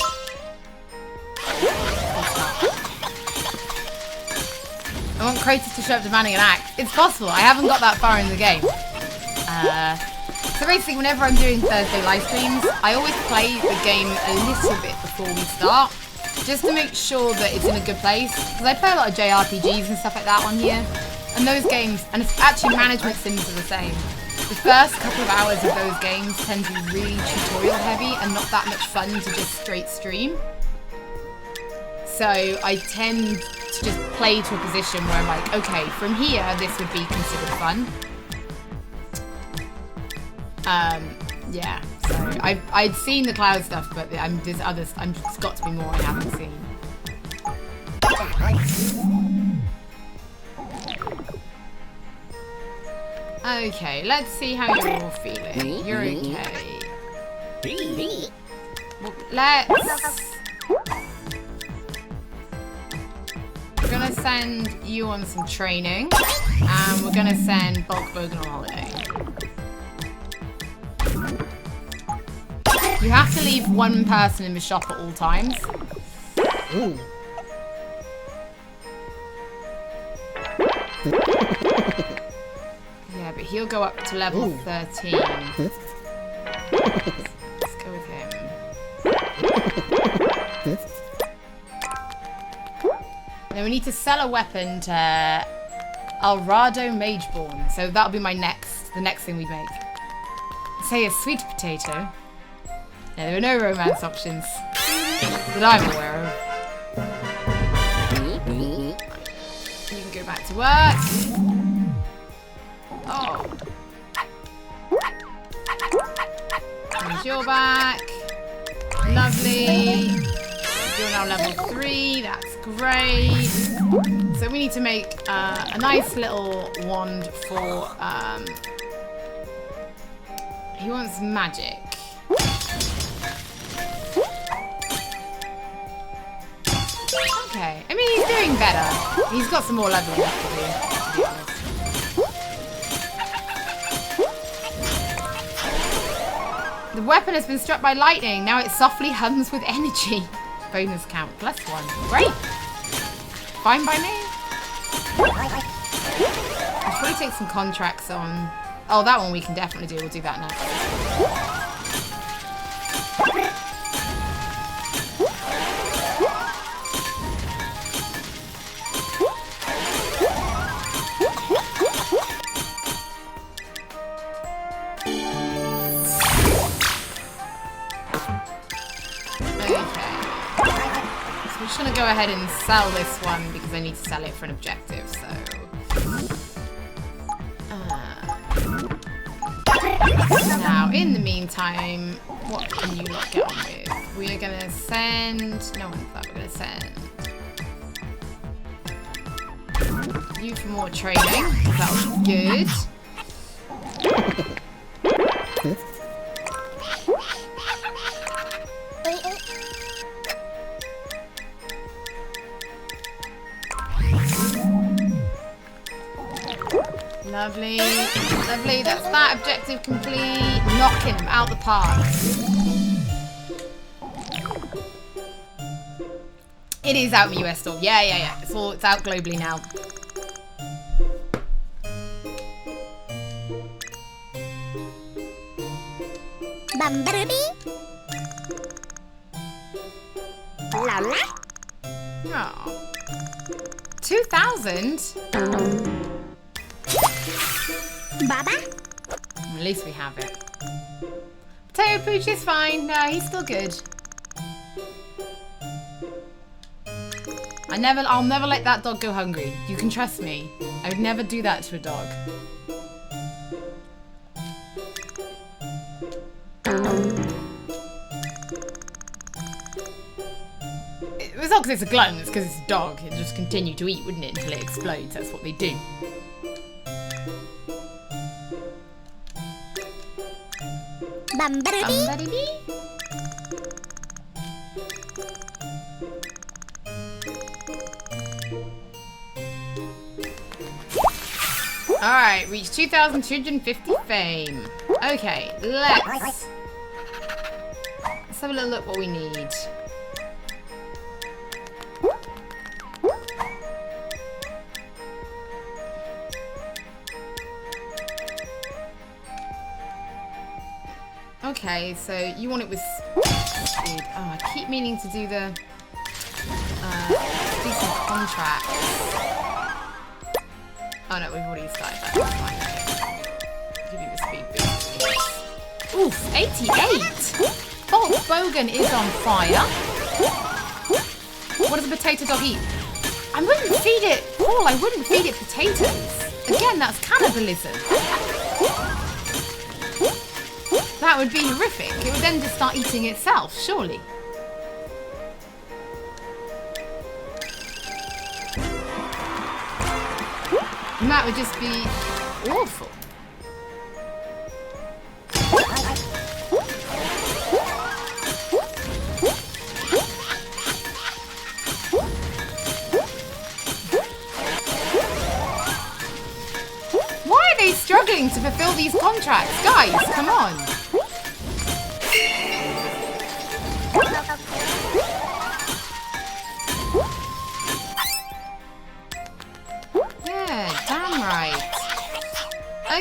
I want Kratos to show up demanding an act. It's possible. I haven't got that far in the game. So basically, whenever I'm doing Thursday live streams, I always play the game a little bit before we start, just to make sure that it's in a good place. Because I play a lot of JRPGs and stuff like that on here, and those games, and it's actually management sims are the same. The first couple of hours of those games tend to be really tutorial heavy and not that much fun to just straight stream. So I tend to just play to a position where I'm like, okay, from here, this would be considered fun. Yeah, so I'd seen the cloud stuff, but there's others. There's got to be more I haven't seen. Okay, let's see how you're all feeling. You're okay. We're gonna send you on some training, and we're gonna send Bulk Bogan on holiday. You have to leave one person in the shop at all times. Ooh. Yeah, but he'll go up to level Ooh. 13. Let's go with him. Then we need to sell a weapon to Alrado Mageborn. So that'll be the next thing we make. Say a sweet potato. Yeah, there are no romance options that I'm aware of. You can go back to work. Oh. Here's your back. Lovely. You're now level 3. That's great. So we need to make a nice little wand for... he wants magic. Okay. I mean, he's doing better. He's got some more leveling up to do, to be honest. The weapon has been struck by lightning. Now it softly hums with energy. Bonus count +1. Great. Fine by me. I'll probably take some contracts on. Oh, that one we can definitely do. We'll do that next. I'm just gonna go ahead and sell this one because I need to sell it for an objective, so... Now, in the meantime, what can you not get on with? We are gonna send... No one's that, we're gonna send... You for more training, because that was good. Lovely, lovely, that's that objective complete. Knocking them out the park. It is out in the US store. Yeah. It's out globally now. Bumblebee. Lola. Oh. 2,000? Baba. At least we have it. Potato Pooch is fine. No, he's still good. I'll never let that dog go hungry. You can trust me. I would never do that to a dog. It's not because it's a glutton, it's because it's a dog. It'd just continue to eat, wouldn't it, until it explodes. That's what they do. Bumblebee. Alright, reach 2,250 fame. Okay, let's have a little look what we need. Okay, so you want it with speed. Oh, I keep meaning to do the do some contracts. Oh no, we've already started that. That's fine. Give you the speed boost. Oof, 88! Bolt Bogan is on fire. What does a potato dog eat? I wouldn't feed it, Paul, I wouldn't feed it potatoes. Again, that's cannibalism. That would be horrific. It would then just start eating itself, surely. And that would just be awful. Why are they struggling to fulfill these contracts? Guys, come on.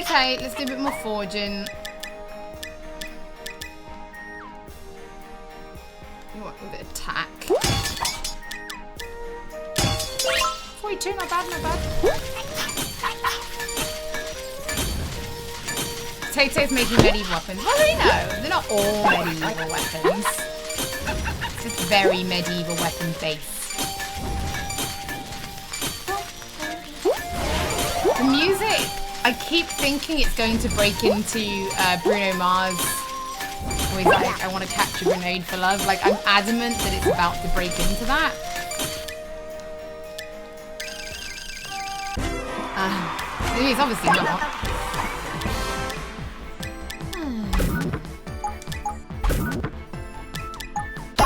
Okay, let's do a bit more forging. You want a bit of attack. 42, not bad, not bad. Tay-Tay's making medieval weapons. Well, they know. They're not all medieval weapons. It's just very medieval weapon base. The music, I keep thinking it's going to break into Bruno Mars. Where he's like, I want to catch a grenade for love. Like, I'm adamant that it's about to break into that. It's obviously not.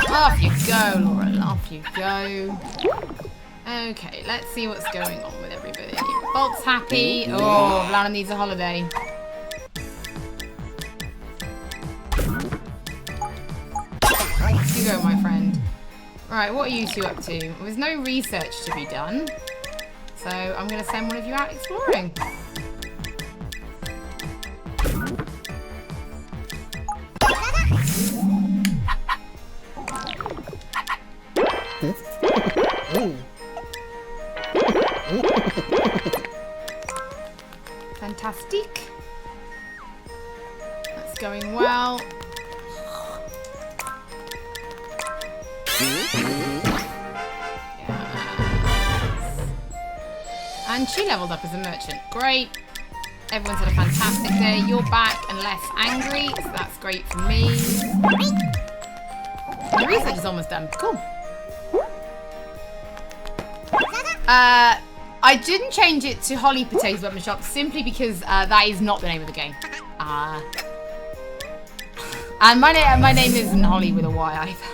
Off you go, Laura. Off you go. Okay, let's see what's going on with everybody. Bolt's happy. Oh, Lana needs a holiday. You go, my friend. Right, what are you two up to? Well, there's no research to be done. So I'm going to send one of you out exploring. Fantastic. That's going well. And she leveled up as a merchant. Great. Everyone's had a fantastic day. You're back and less angry, so that's great for me. The research is almost done. Cool. I didn't change it to Holly Potatoes Weapon Shop simply because that is not the name of the game. And my name isn't Holly with a Y either.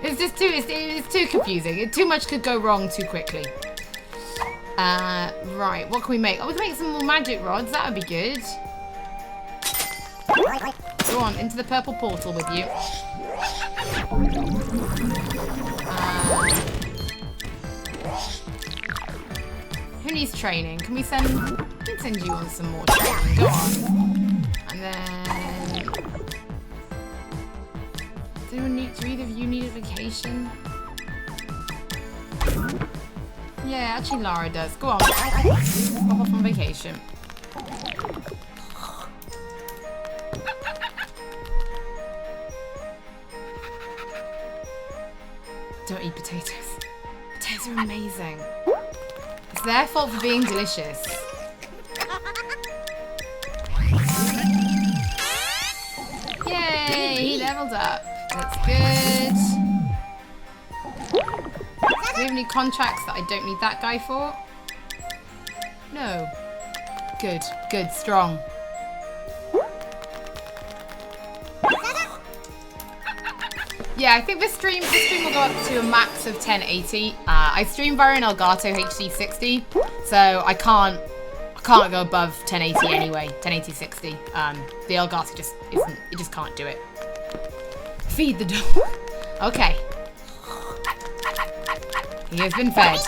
It's just it's too confusing. Too much could go wrong too quickly. Right, what can we make? Oh, we can make some more magic rods. That would be good. Go on, into the purple portal with you. Who needs training? Can we send you on some more training? Go on. And then... Do either of you need a vacation? Yeah, actually Lara does. Go on. Pop off on vacation. Don't eat potatoes. Potatoes are amazing. It's their fault for being delicious. Yay! He leveled up. That's good. Do we have any contracts that I don't need that guy for? No. Good. Good. Strong. Yeah, I think this stream will go up to a max of 1080. I stream via an Elgato HD 60, so I can't go above 1080 anyway. 1080 60. The Elgato just isn't. It just can't do it. Feed the dog. Okay. He has been fed.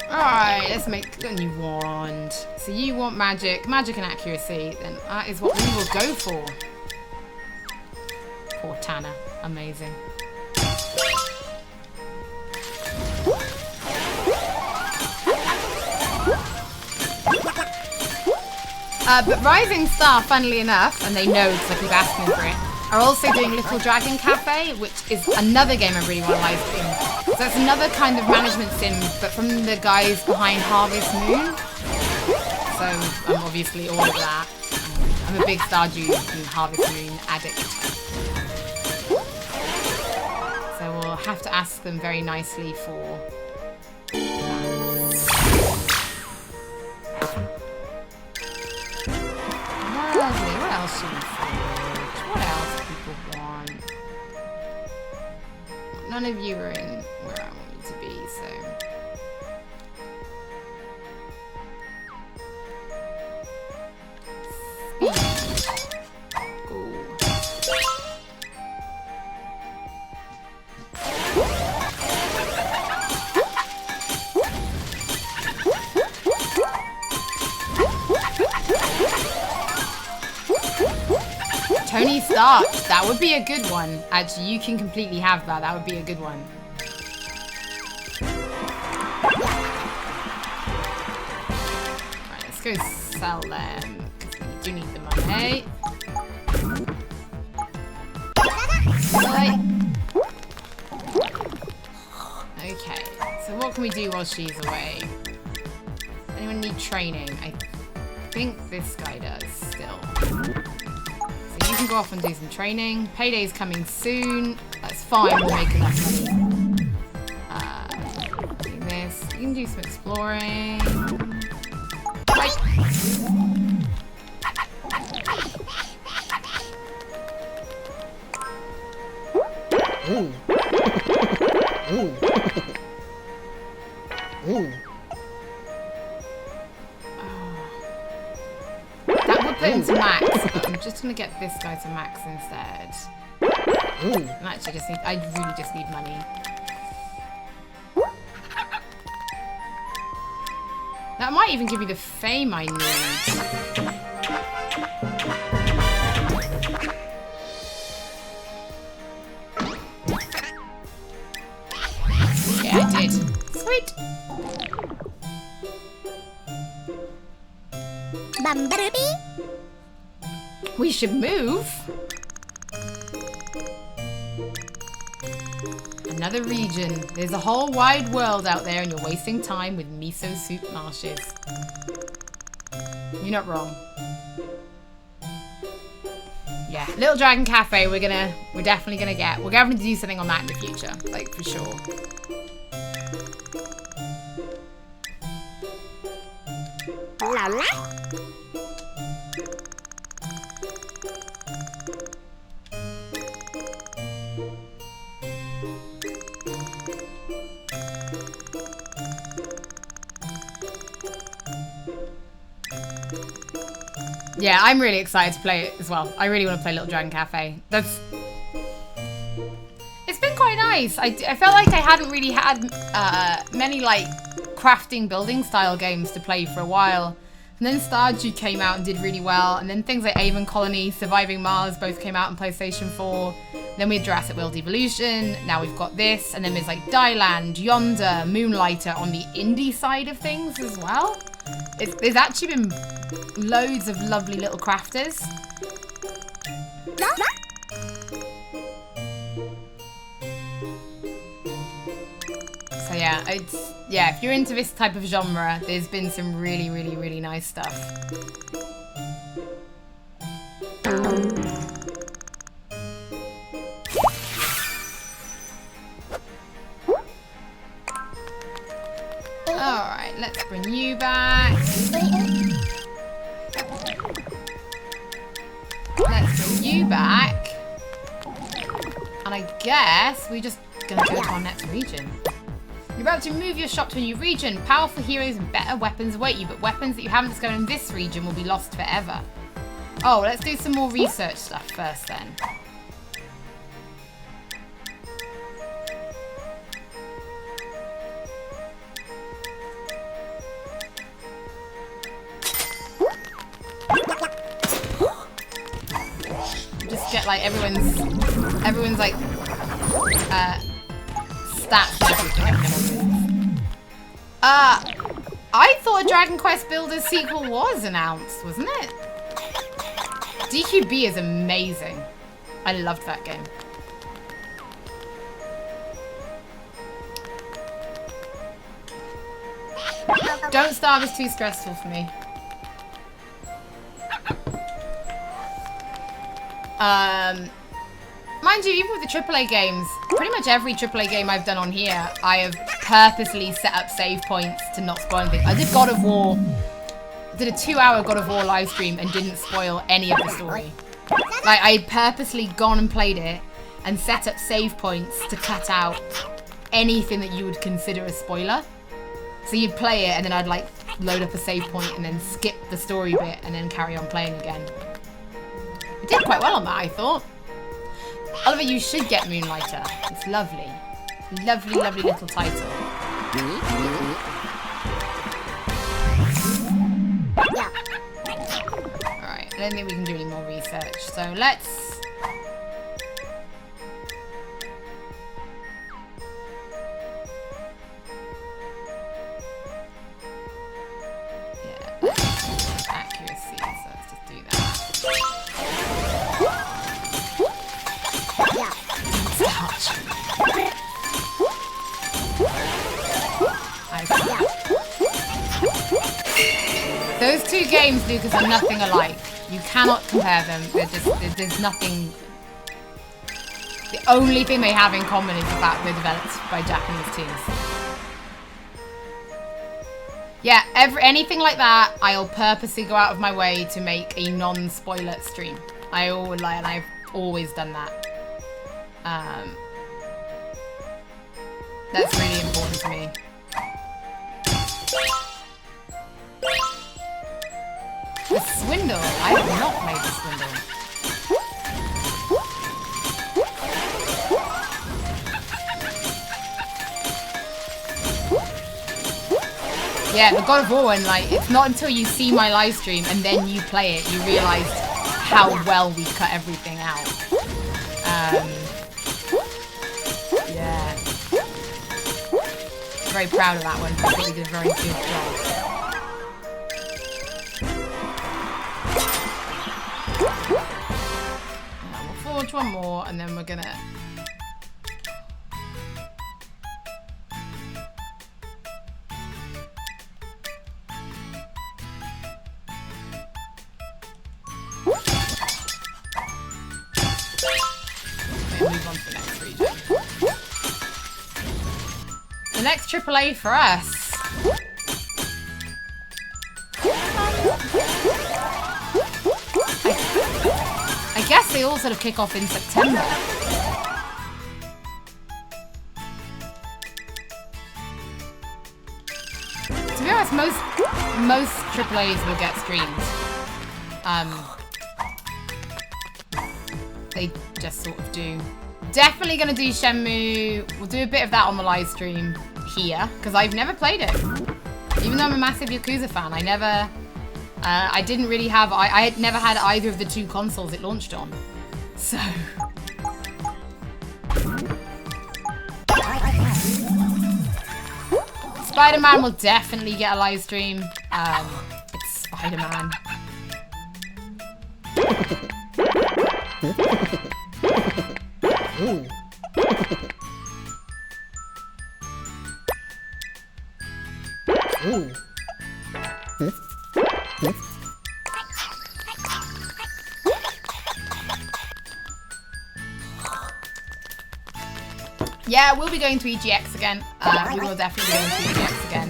Alright, let's make a new wand. So you want magic and accuracy, then that is what we will go for. Poor Tanner. Amazing. But Rising Star, funnily enough, and they know because I keep asking for it, are also doing Little Dragon Cafe, which is another game I really want to live stream. So it's another kind of management sim, but from the guys behind Harvest Moon. So I'm obviously all of that. I'm a big Stardew and Harvest Moon addict. So we'll have to ask them very nicely for lovely. What else should we forge? What else do people want? None of you are in where I want you to be, so... Speed. Cool. start. That would be a good one. Actually, you can completely have that. That would be a good one. Right, let's go sell them. We do need the money. Right. Okay, so what can we do while she's away? Anyone need training? I think this guy does still. So you can go off and do some training. Payday's coming soon. That's fine, we'll make enough money. Do this. You can do some exploring. Right. Ooh. Ooh. Ooh. That would put him to max. I'm just gonna get this guy to max instead. Ooh. And actually, I really just need money. That might even give me the fame I need. Yeah, I did. Sweet. Bumblebee. We should move. Another region. There's a whole wide world out there and you're wasting time with miso soup marshes. You're not wrong. Yeah, Little Dragon Cafe we're definitely gonna get. We're going to do something on that in the future, like for sure. La la. Yeah, I'm really excited to play it as well. I really want to play Little Dragon Cafe. It's been quite nice. I felt like I hadn't really had many like crafting building style games to play for a while. And then Stardew came out and did really well. And then things like Avon Colony, Surviving Mars both came out on PlayStation 4. Then we had Jurassic World Evolution. Now we've got this. And then there's like Dieland, Yonder, Moonlighter on the indie side of things as well. There's actually been loads of lovely little crafters. So yeah, if you're into this type of genre, there's been some really, really, really nice stuff. Alright, let's bring you back. Let's bring you back. And I guess we're just gonna go to our next region. You're about to move your shop to a new region. Powerful heroes and better weapons await you, but weapons that you haven't discovered in this region will be lost forever. Oh, let's do some more research stuff first then. Just get like everyone's like stats and everything. I thought a Dragon Quest Builders sequel was announced, wasn't it? DQB is amazing. I loved that game. Don't Starve is too stressful for me. Mind you, even with the AAA games, pretty much every AAA game I've done on here, I have purposely set up save points to not spoil anything. I did God of War, did a 2-hour God of War live stream and didn't spoil any of the story. Like, I had purposely gone and played it and set up save points to cut out anything that you would consider a spoiler. So you'd play it and then I'd like load up a save point and then skip the story bit and then carry on playing again. I did quite well on that, I thought. Oliver, you should get Moonlighter. It's lovely. Lovely, lovely little title. Alright, I don't think we can do any more research. So let's Aqueous Seeds, so let's just do that. Starch. Those two games, Lucas, are nothing alike. You cannot compare them. There's nothing. The only thing they have in common is the fact they're developed by Japanese teams. Yeah, anything like that, I'll purposely go out of my way to make a non-spoiler stream. And I've always done that. That's really important to me. The Swindle. I have not played the Swindle. Yeah, the God of War one, like, it's not until you see my live stream and then you play it, you realise how well we cut everything out. Yeah. Very proud of that one. I think we did a very good job. We'll forge one more and then we're gonna... move on to the next region. The next AAA for us. I guess they all sort of kick off in September. To be honest, most AAAs will get streamed. They just sort of do. Definitely gonna do Shenmue. We'll do a bit of that on the live stream here, because I've never played it. Even though I'm a massive Yakuza fan, I didn't really have, I had never had either of the two consoles it launched on. So. Spider-Man will definitely get a live stream. It's Spider-Man. Ooh. Ooh. Yeah, we'll be going to EGX again. We will definitely be going to EGX again.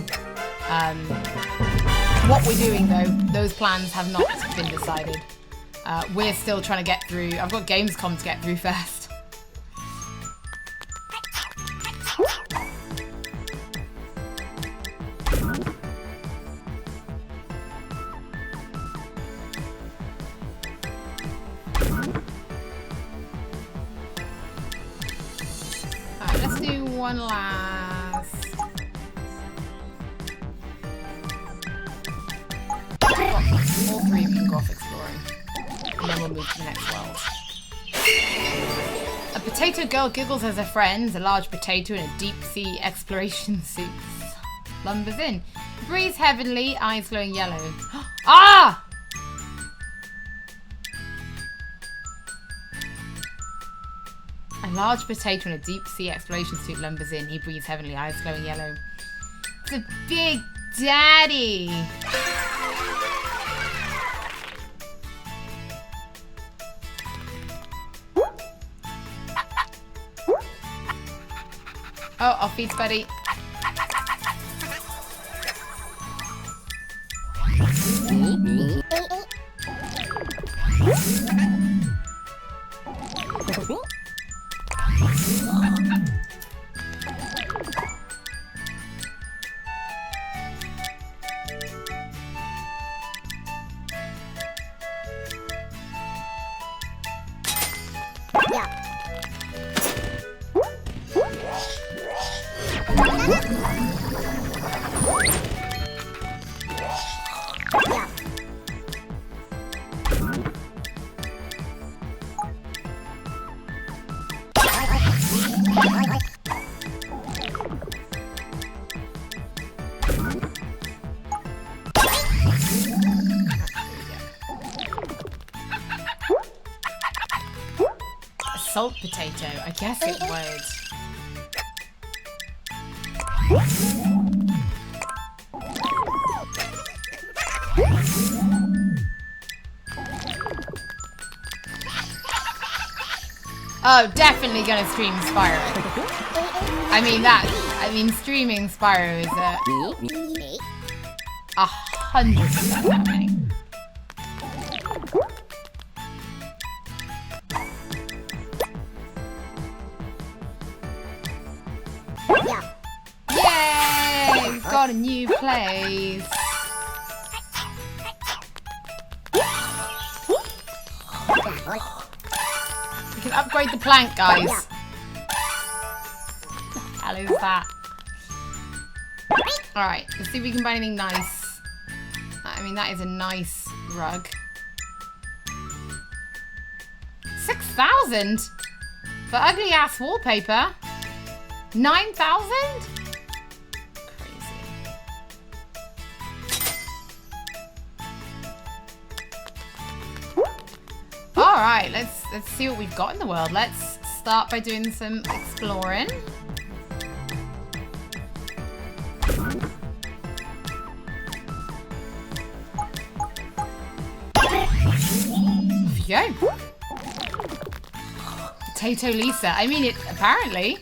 What we're doing though, those plans have not been decided. We're still trying to get through. I've got Gamescom to get through first. Alright, let's do one last. All three we can go off exploring. And then we'll move to the next world. A potato girl giggles as her friends. A large potato in a deep sea exploration suit lumbers in. Breathes heavily, eyes glowing yellow. Ah! A large potato in a deep sea exploration suit lumbers in. He breathes heavily, eyes glowing yellow. It's a big daddy. Oh, I'll feed Buddy. salt potato? I guess it would. Oh, definitely gonna stream Spyro. I mean streaming Spyro is 100% happening. Yay! We've got a new place. We can upgrade the plank, guys. How is that? Alright, let's see if we can buy anything nice. I mean, that is a nice rug. 6,000 for ugly ass wallpaper. 9,000? Crazy. All right, let's see what we've got in the world. Let's start by doing some exploring. Off you go. Potato Lisa. I mean, it apparently.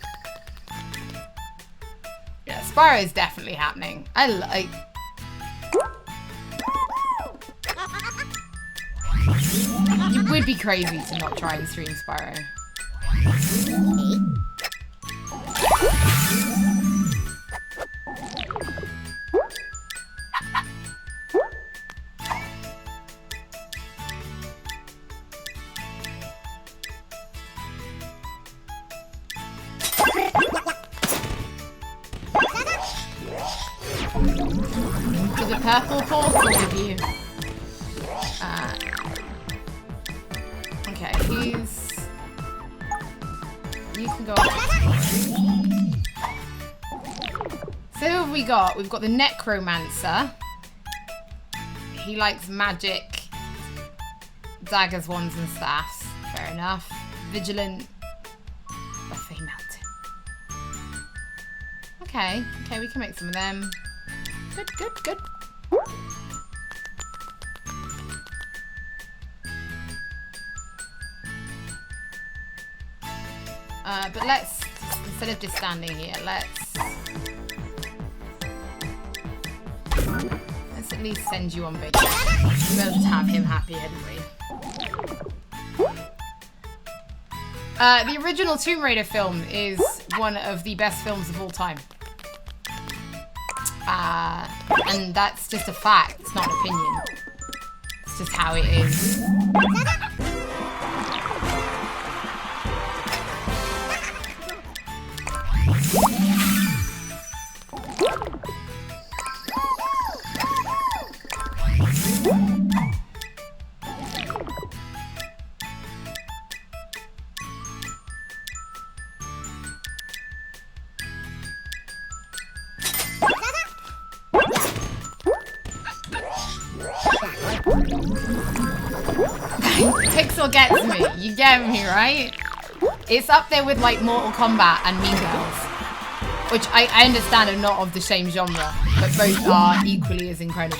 Yeah, Spyro is definitely happening. I like. You would be crazy to not try and stream Spyro. Into the purple portal with you. Okay, you can go up. So who have we got? We've got the Necromancer. He likes magic, daggers, wands, and staffs. Fair enough. Vigilant. Buffet Mountain. Okay, we can make some of them. Good. But let's, instead of just standing here, let's at least send you on vacation. We'll just have him happy, hadn't we? The original Tomb Raider film is one of the best films of all time. And that's just a fact, it's not an opinion. It's just how it is. Pixel gets me. You get me, right? It's up there with like Mortal Kombat and Mean Girls, which I understand are not of the same genre, but both are equally as incredible.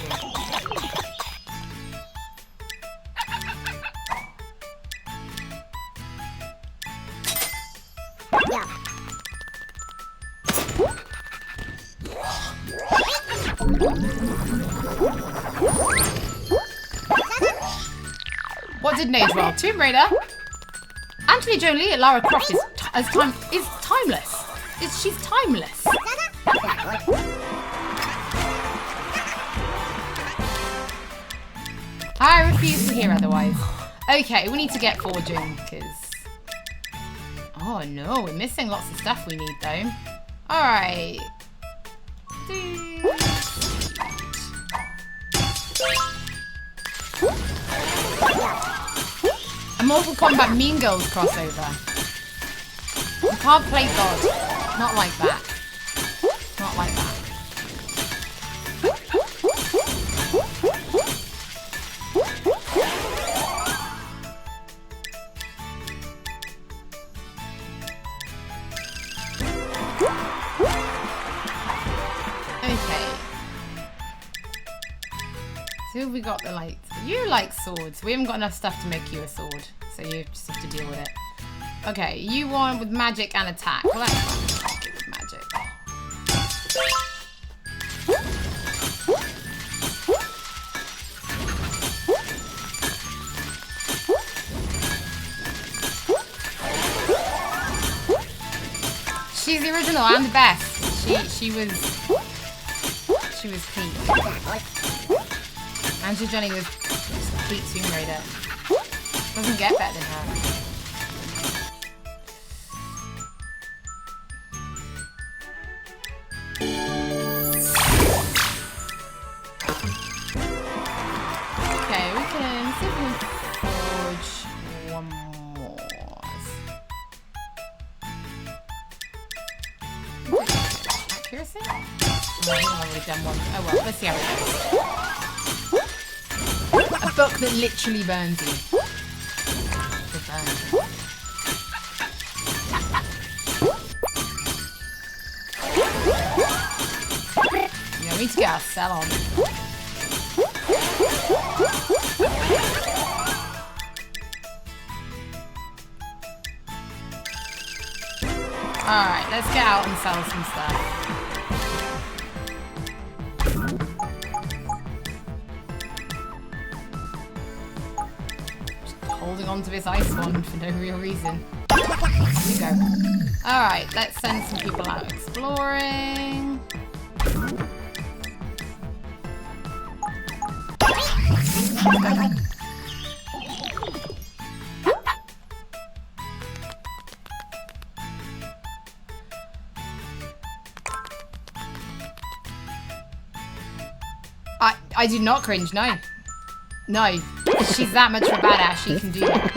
What did Nage roll? Tomb Raider? Angelina Jolie at Lara Croft is timeless. She's timeless. I refuse to hear otherwise. Okay, we need to get forging, because... Oh no, we're missing lots of stuff we need though. Alright. A Mortal Kombat Mean Girls crossover. You can't play God. Not like that. Not like that. Who have we got that like... You like swords. We haven't got enough stuff to make you a sword. So you just have to deal with it. Okay, you want with magic and attack. Well, that's fine. I'll give it magic. She's the original. I'm the best. She was peak. Angel Johnny was peak Tomb Raider. Doesn't get better than her. Okay, we can see if we can forge one more. Accuracy? Oh, I've already done one. Oh well, let's see how it goes. A book that literally burns you. The burn. Yeah, we need to get our cell on. Alright, let's get out and sell some stuff. Just holding on to this ice wand for no real reason. Here we go. Alright, let's send some people out exploring. I do not cringe, no. No. She's that much of a badass, she can do that.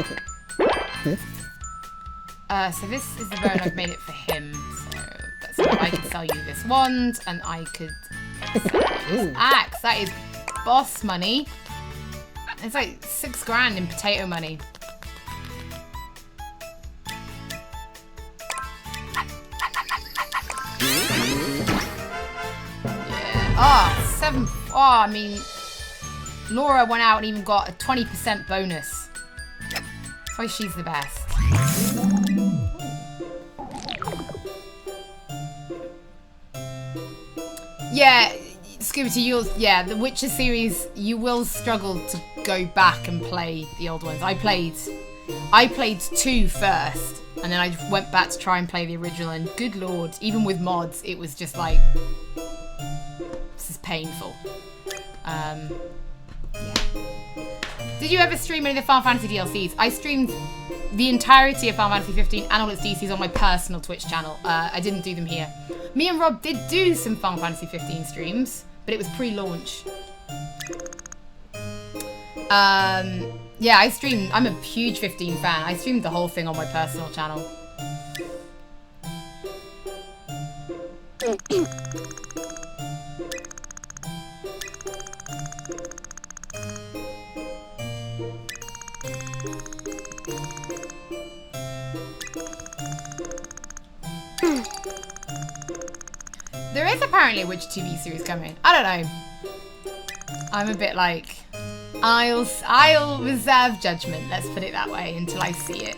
So this is the bone, I've made it for him. So that's why I could sell you this wand, and I could sell you this axe. That is boss money. It's like 6 grand in potato money. Yeah. Oh, 7. Oh, I mean, Laura went out and even got a 20% bonus. That's why she's the best. Yeah, Scooby, yeah, the Witcher series, you will struggle to go back and play the old ones. I played 2 first, and then I went back to try and play the original, and good lord, even with mods, it was just like, this is painful. Yeah. Did you ever stream any of the Final Fantasy DLCs? I streamed the entirety of Final Fantasy 15 and all its DLCs on my personal Twitch channel. I didn't do them here. Me and Rob did do some Final Fantasy 15 streams, but it was pre-launch. Yeah, I streamed. I'm a huge 15 fan. I streamed the whole thing on my personal channel. There is apparently a Witcher TV series coming. I don't know. I'm a bit like, I'll reserve judgment, let's put it that way, until I see it.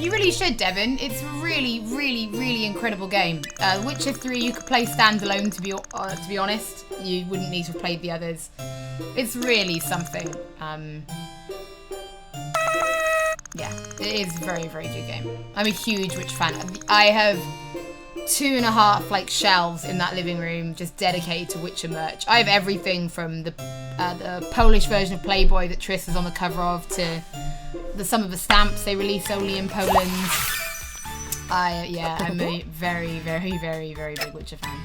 You really should, Devon. It's a really, really, really incredible game. Witcher 3 you could play standalone, to be honest. You wouldn't need to have played the others. It's really something. Yeah, it is a very, very good game. I'm a huge Witcher fan. I have 2.5 like shelves in that living room just dedicated to Witcher merch. I have everything from the Polish version of Playboy that Triss is on the cover of to some of the stamps they release only in Poland. Yeah, I'm a very, very, very, very big Witcher fan.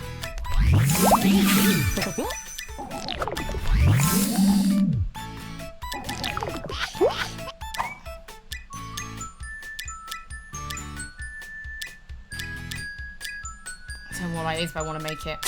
So more like this, but I want to make it.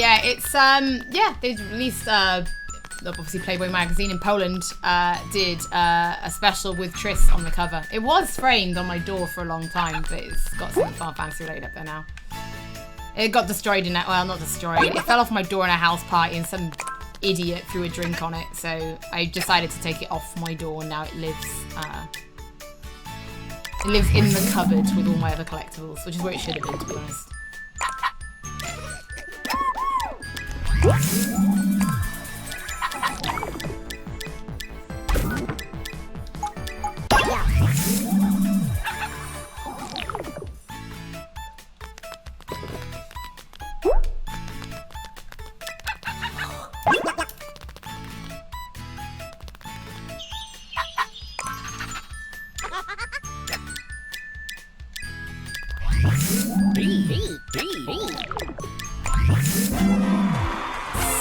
yeah, it's yeah, they released obviously Playboy magazine in Poland did a special with Triss on the cover. It was framed on my door for a long time, but it's got something Final Fantasy related up there now. It got destroyed in that, well, not destroyed. It fell off my door in a house party and some idiot threw a drink on it, so I decided to take it off my door, and now it lives in the cupboard with all my other collectibles, which is where it should have been, to be honest.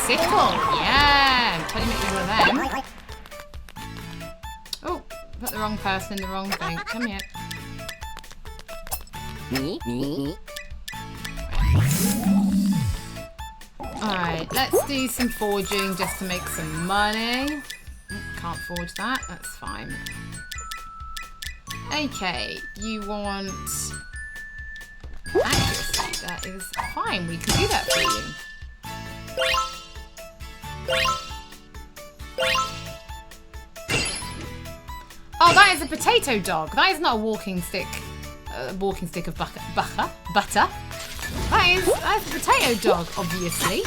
Sickle, yeah! Totally make me one of them. Oh, put the wrong person in the wrong thing. Come here. Alright, let's do some forging just to make some money. Can't forge that, that's fine. Okay, you want accuracy. That is fine, we can do that for you. Oh, that is a potato dog. That is not a walking stick of butter. That is a potato dog, obviously.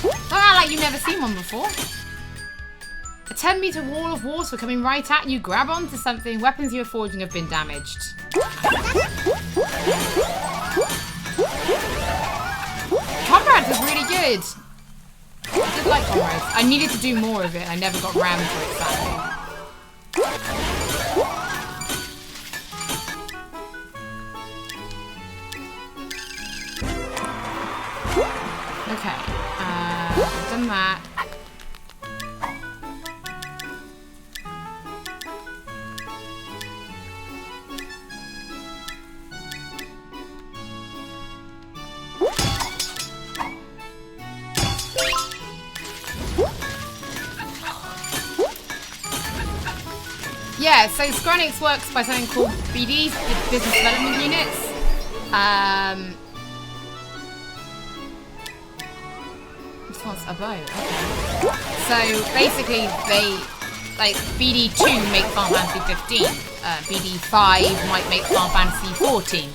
Don't act like you've never seen one before. A 10-meter wall of water coming right at you. Grab onto something. Weapons you are forging have been damaged. Comrades is really good. I did like Comrades. I needed to do more of it. I never got round to it, sadly. Okay. I've done that. Yeah, so Skronix works by something called BDs, Business Development Units. This one's a bow, okay. So basically they, like, BD2 make Final Fantasy 15. BD5 might make Final Fantasy 14.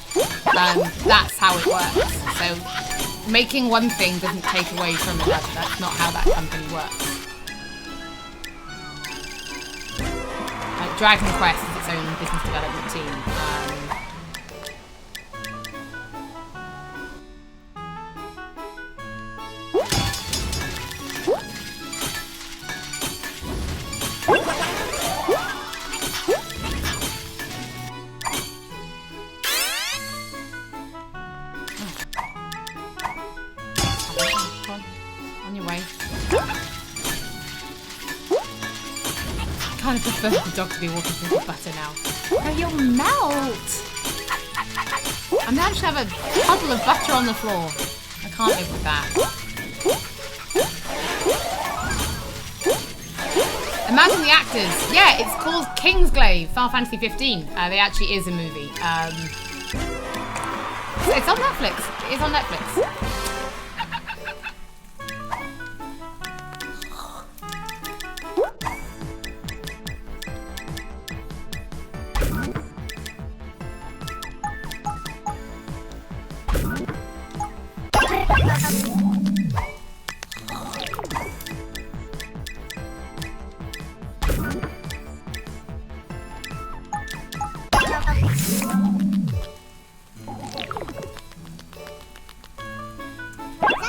That's how it works. So making one thing doesn't take away from another. That's not how that company works. Dragon Quest is its own business development team. On your way. I kind of prefer the dog to be walking through the butter now. Oh, you'll melt! I managed to have a puddle of butter on the floor. I can't live with that. Imagine the actors. Yeah, it's called Kingsglaive, Final Fantasy 15. They actually is a movie. It's on Netflix. It is on Netflix.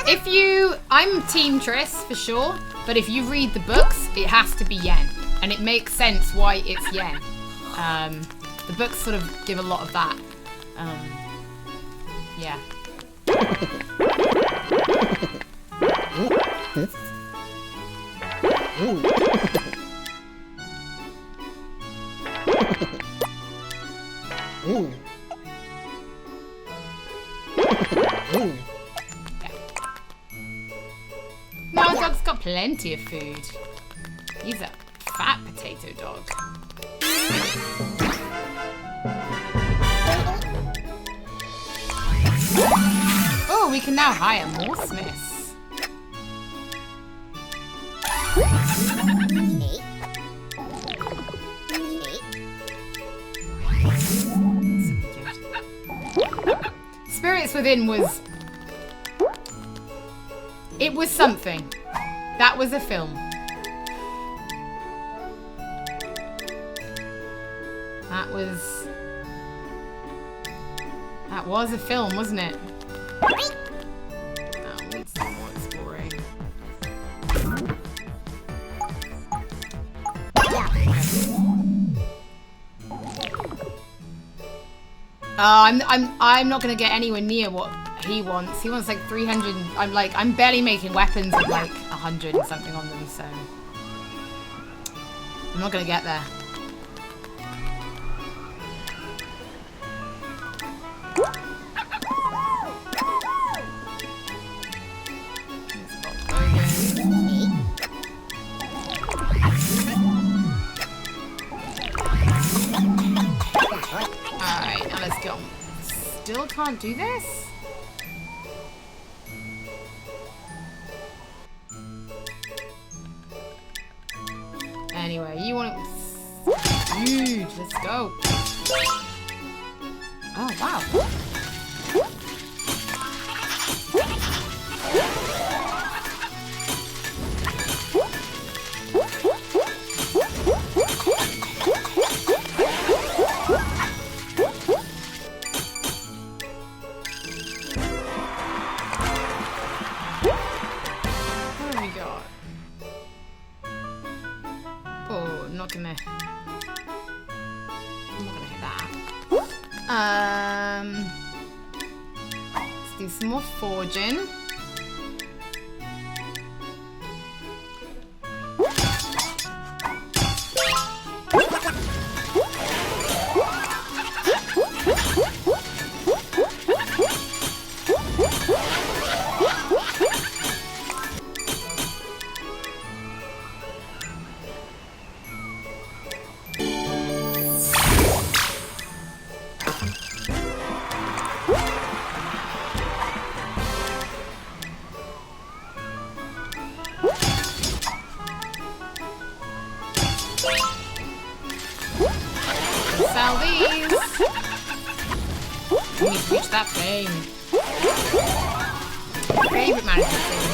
If you, I'm Team Triss for sure, but if you read the books, it has to be yen, and it makes sense why it's yen. The books sort of give a lot of that. Yeah. dog's got plenty of food. He's a fat potato dog. Oh, we can now hire more Smiths. Spirits Within was... It was something. That was a film. That was a film, wasn't it? Oh, we need some more exploring. I'm not gonna get anywhere near what he wants. He wants like 300. I'm barely making weapons with like 100 and something on them, so I'm not gonna get there. Alright, now let's go. Still can't do this? Anyway, you want it huge. Let's go. Oh, wow. Let's do some more forging. Sell these. We need to reach that fame. Favorite management thing.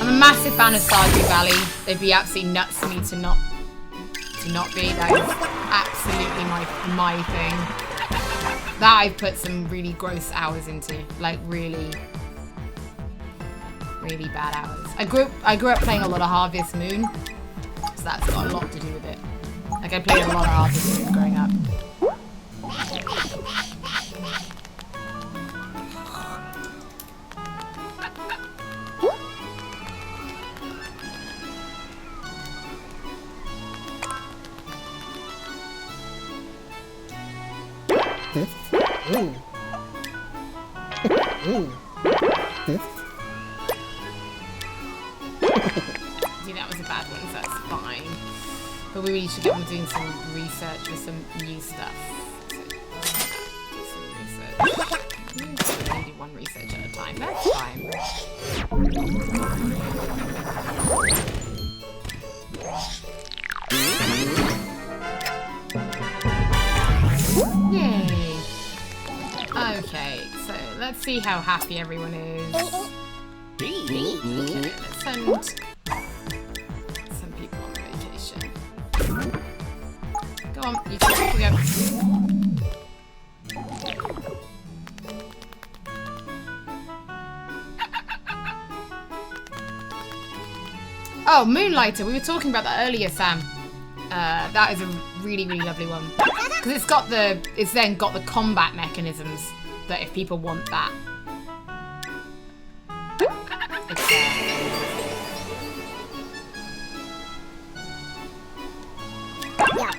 I'm a massive fan of Stardew Valley. They'd be absolutely nuts for me to not be. That is absolutely my thing. That I've put some really gross hours into. Like really bad hours. I grew up playing a lot of Harvest Moon. So that's got a lot to do with it. Like I played a lot of Harvest Moon growing up. Ooh. Ooh. See, that was a bad one, so that's fine. But we really should get on doing some research with some new stuff. So, do some research. We only do one research at a time. That's fine. Yay! Okay, so let's see how happy everyone is. Okay, let's send some people on vacation. Go on, you two, go. Oh, Moonlighter. We were talking about that earlier, Sam. That is a really, really lovely one. Because it's then got the combat mechanisms that if people want that. Yeah.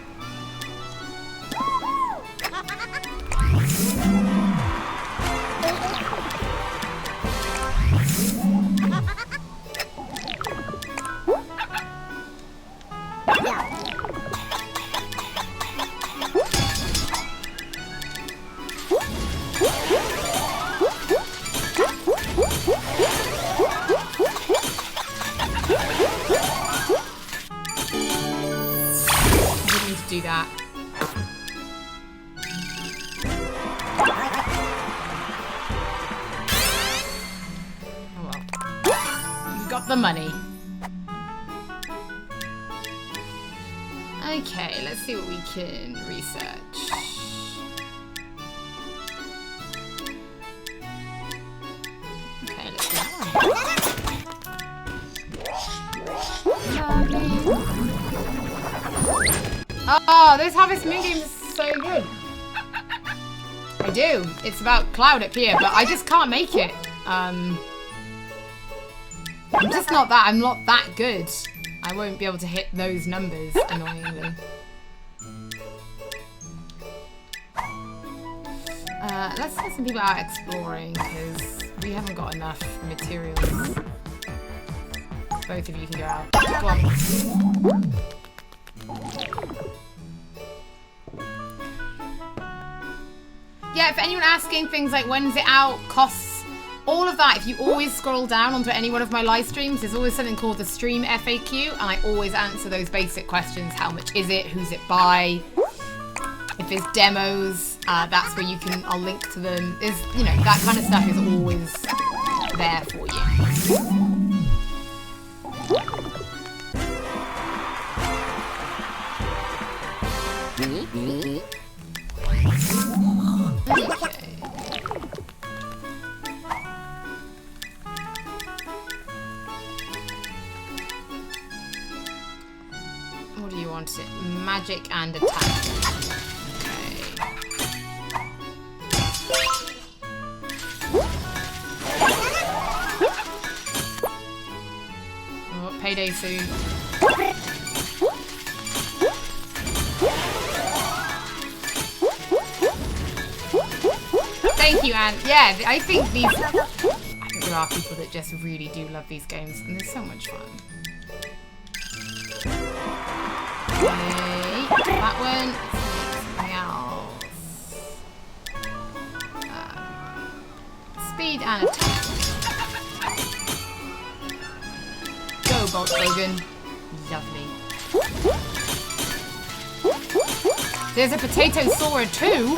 Do that. Oh well. You got the money. Okay, let's see what we can research. Okay, let's do that one. Oh, this Harvest Moon game is so good. I do. It's about Cloud up here, but I just can't make it. I'm just not that. I'm not that good. I won't be able to hit those numbers, annoyingly. Let's get some people out exploring, because we haven't got enough materials. Both of you can go out. Go on. Yeah, if anyone asking things like when's it out, costs, all of that, if you always scroll down onto any one of my live streams, there's always something called the stream FAQ, and I always answer those basic questions. How much is it? Who's it by? If there's demos, that's where you can, I'll link to them. There's, you know, that kind of stuff is always there for you. What do you want it? Magic and attack. Okay. Oh, payday soon. Thank you, Anne. Yeah, I think there are people that just really do love these games, and they're so much fun. Okay, that one. Something else. Speed and attack. Go, Boltbogan. Lovely. There's a potato saurer too.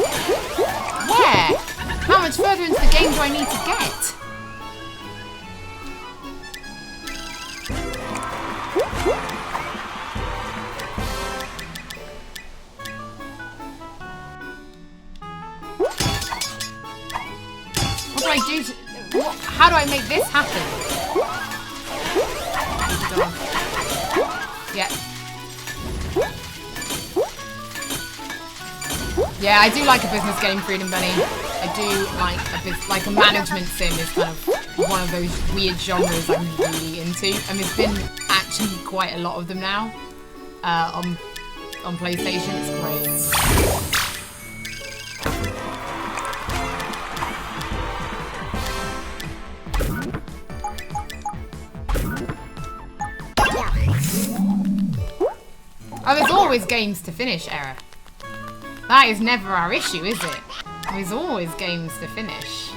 Where? How much further into the game do I need to get? What do I do to... How do I make this happen? Yeah. Yeah, I do like a business game, Freedom Bunny. I do like a management sim is kind of one of those weird genres I'm really into. And there's been actually quite a lot of them now on PlayStation. It's great. Oh, there's always games to finish, Error. That is never our issue, is it? There's always games to finish.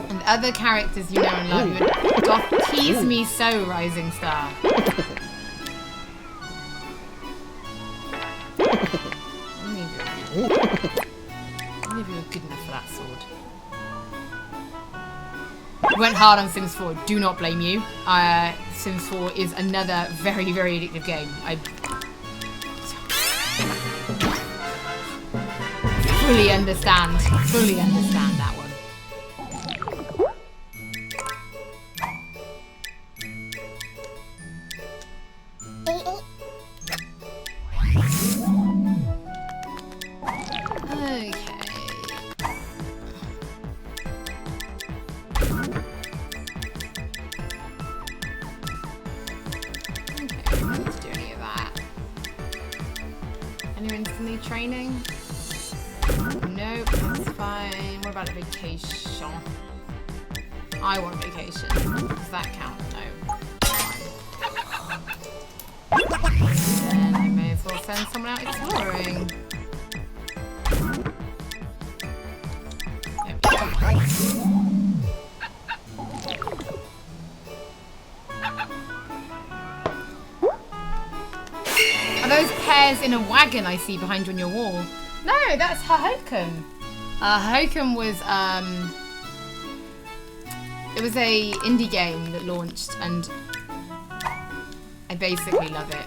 And other characters you know and love, you would tease me so, Rising Star. Maybe you're good enough for that sword. You went hard on Sims 4. Do not blame you. Sims 4 is another very, very addictive game. I fully understand that one. training? Nope, that's fine. What about a vacation? I want vacation. Does that count? No. Then I may as well send someone out exploring. There we go. Are those pears in a wagon I see behind you on your wall? No, that's Hohoken. Hohoken was, it was a indie game that launched and I basically love it.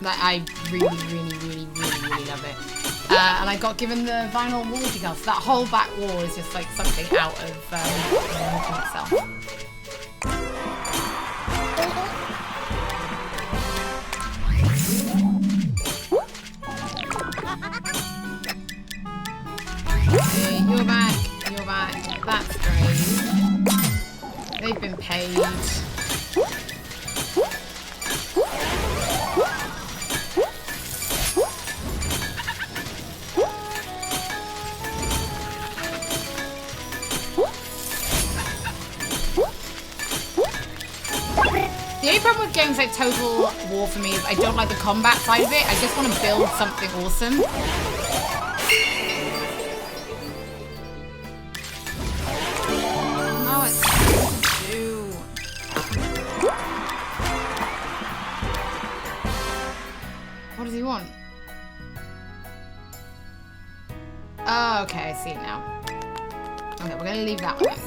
Like, I really love it. And I got given the vinyl wall decals. So that whole back wall is just like something out of itself. Okay, you're back. That's great. They've been paid. The only problem with games like Total War for me is I don't like the combat side of it. I just want to build something awesome. Oh, it's so do. What does he want? Oh, okay, I see it now. Okay, we're gonna leave that one.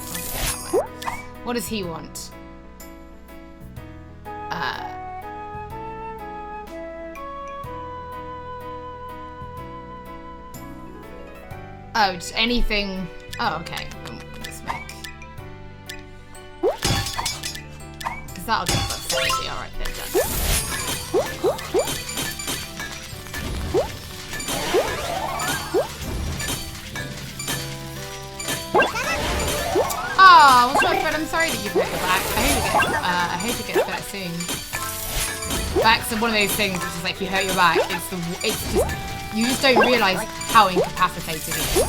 What does he want? Oh, just anything. Oh, okay. Let's make. Because that'll get above 70. Alright, then done. Oh, what's up, Fred? I'm sorry that you hurt your back. I hope it gets better soon. Back's one of those things which is like, if you hurt your back, it's just, you just don't realise how incapacitating it is.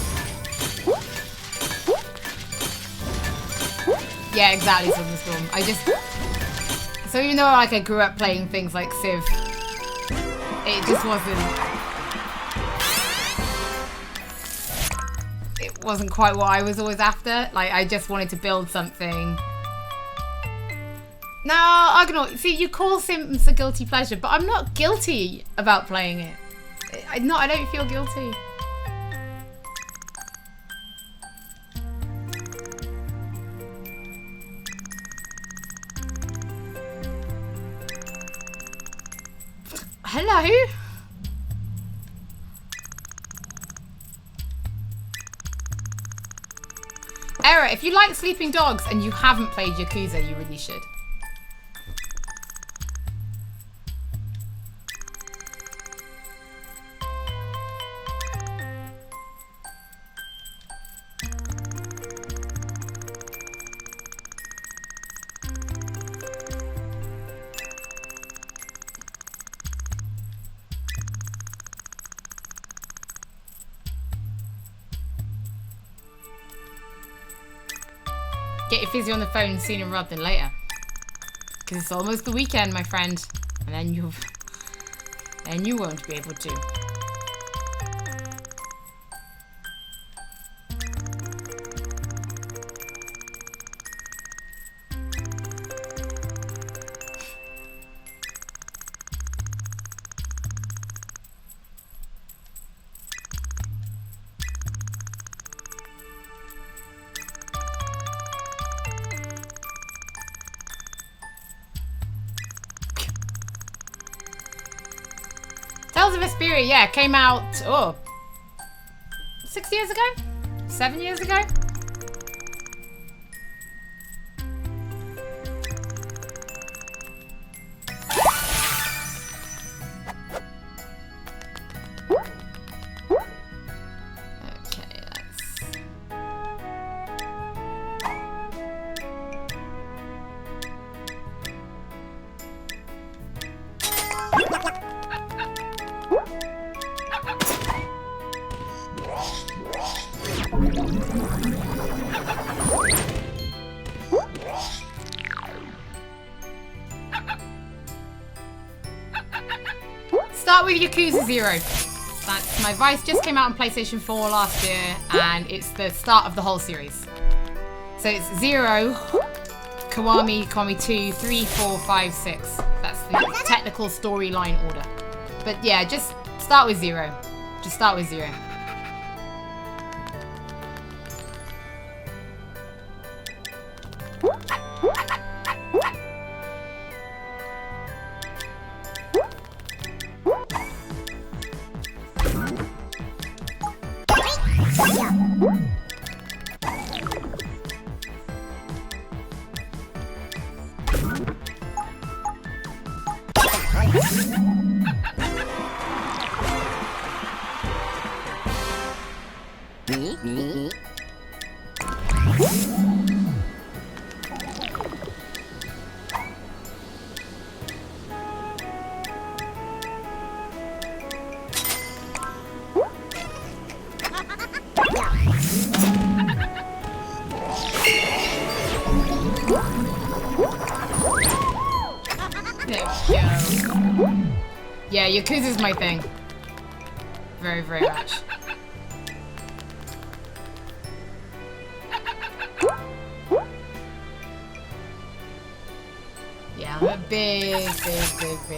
Yeah, exactly, Southern Storm. So even though like I grew up playing things like Civ, it just wasn't quite what I was always after. Like, I just wanted to build something. No, Argonaut, see, you call Sims a guilty pleasure, but I'm not guilty about playing it. I don't feel guilty. Hello? Era, if you like Sleeping Dogs and you haven't played Yakuza, you really should. Get your physio on the phone sooner rather than later. Because it's almost the weekend, my friend. And then you won't be able to. Tales of Vesperia, yeah, came out, 6 years ago? 7 years ago? start with Yakuza 0. That's my Vice. Just came out on PlayStation 4 last year, and it's the start of the whole series. So it's 0, Kiwami, Kiwami 2, 3, 4, 5, 6. That's the technical storyline order. But yeah, just start with 0. Just start with 0. Yeah, Yakuza's my thing. Very, very much. Yeah, I'm a big Yakuza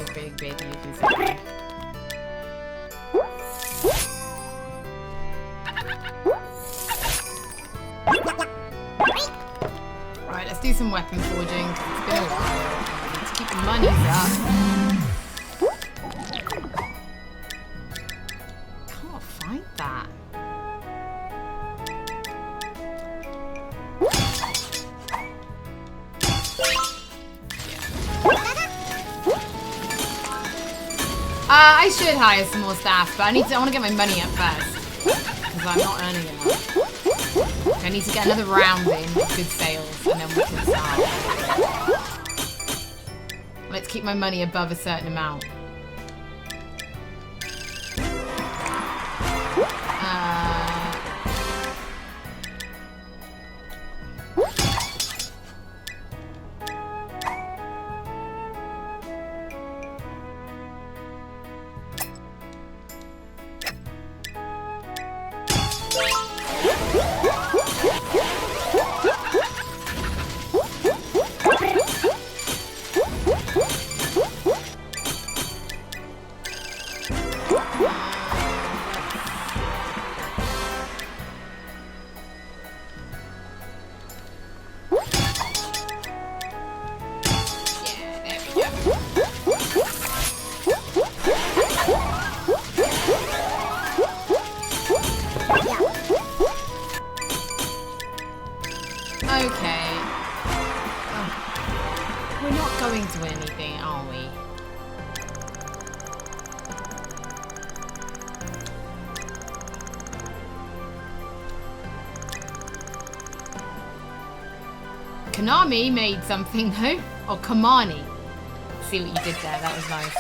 fan. Right, let's do some weapon forging. It's been a while. Let's keep the monies up. I should hire some more staff, but I want to get my money up first. Because I'm not earning enough. I need to get another round in with good sales, and then we can start. Let's keep my money above a certain amount. Konami made something though. Or Kamani. See what you did there, that was nice.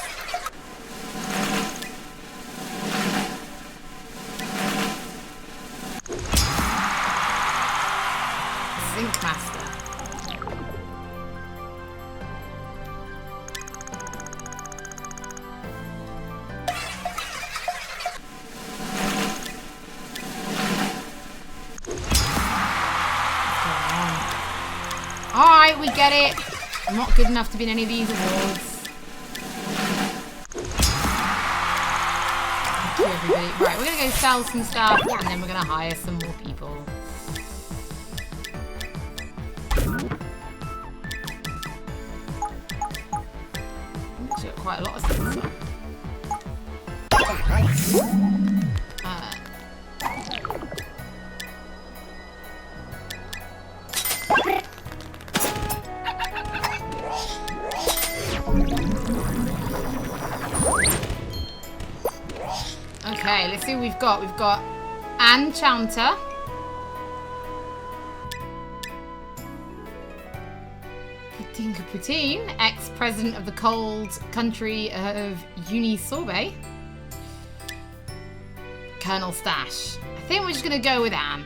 Sync Master. Alright, we get it. I'm not good enough to be in any of these awards. Thank you, everybody. Right, we're gonna go sell some stuff and then we're gonna hire some more people. Actually got quite a lot of stuff. Okay, let's see what we've got. We've got Anne Chanter. Putinka Putin, ex-president of the cold country of Unisorbet. Colonel Stash. I think we're just going to go with Anne.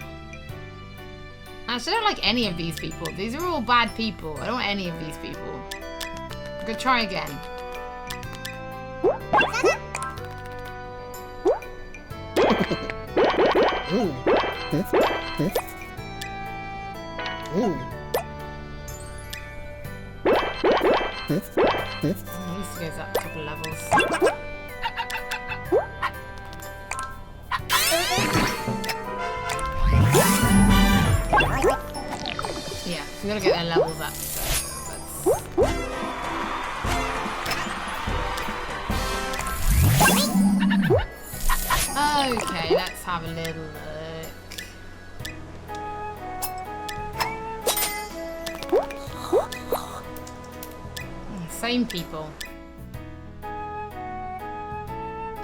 Actually, I don't like any of these people. These are all bad people. I don't want any of these people. I'm going to try again. Ooh. Ooh. At least it goes up a couple of levels. Yeah, we gotta get their levels up. So okay, let's have a little look. Same people.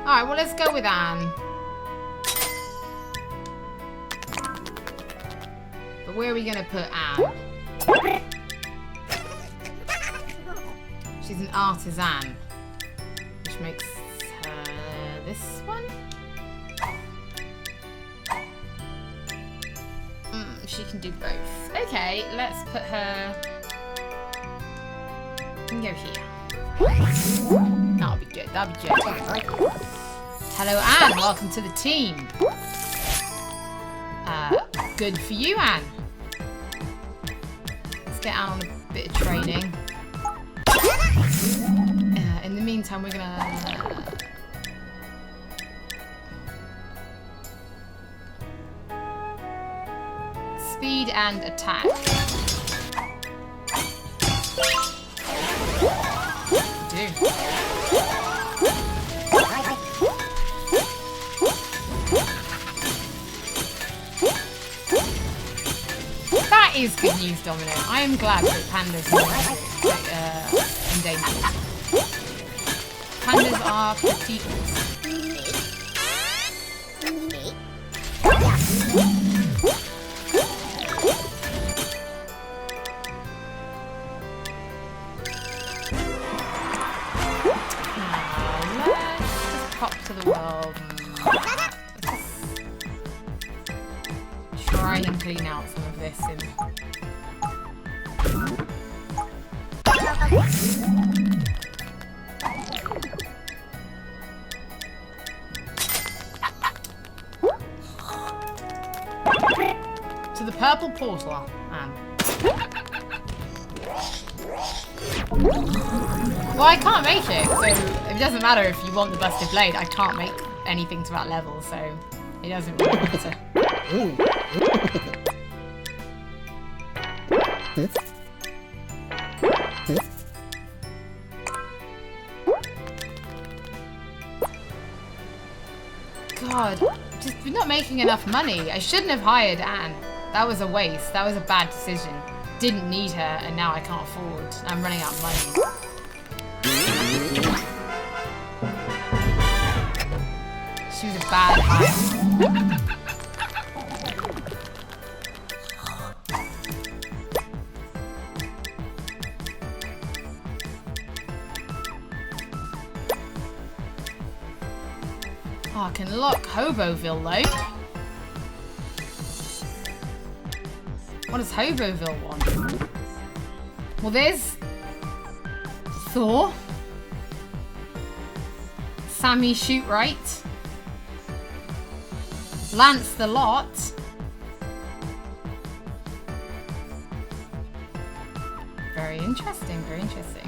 Alright, well, let's go with Anne. But where are we going to put Anne? She's an artisan, which makes her this one. She can do both. Okay, let's put her... and go here. That'll be good. That'll be good. Hello, Anne. Welcome to the team. Good for you, Anne. Let's get Anne on a bit of training. In the meantime, we're gonna... speed and attack. That is good news, Domino. I am glad that pandas are endangered. Pandas are pretty awesome. Pop to the world. Try and clean out some of this. To the purple portal, Anne. Well, I can't make it, so it doesn't matter if you want the busted blade. I can't make anything to that level, so it doesn't really matter. God, we're not making enough money. I shouldn't have hired Anne. That was a waste. That was a bad decision. Didn't need her, and now I can't afford. I'm running out of money. She was a bad hire. Oh, I can lock Hoboville though. What does Hoboville want? Well, there's Thor, Sammy Shootwright, Lance the Lot, very interesting, very interesting.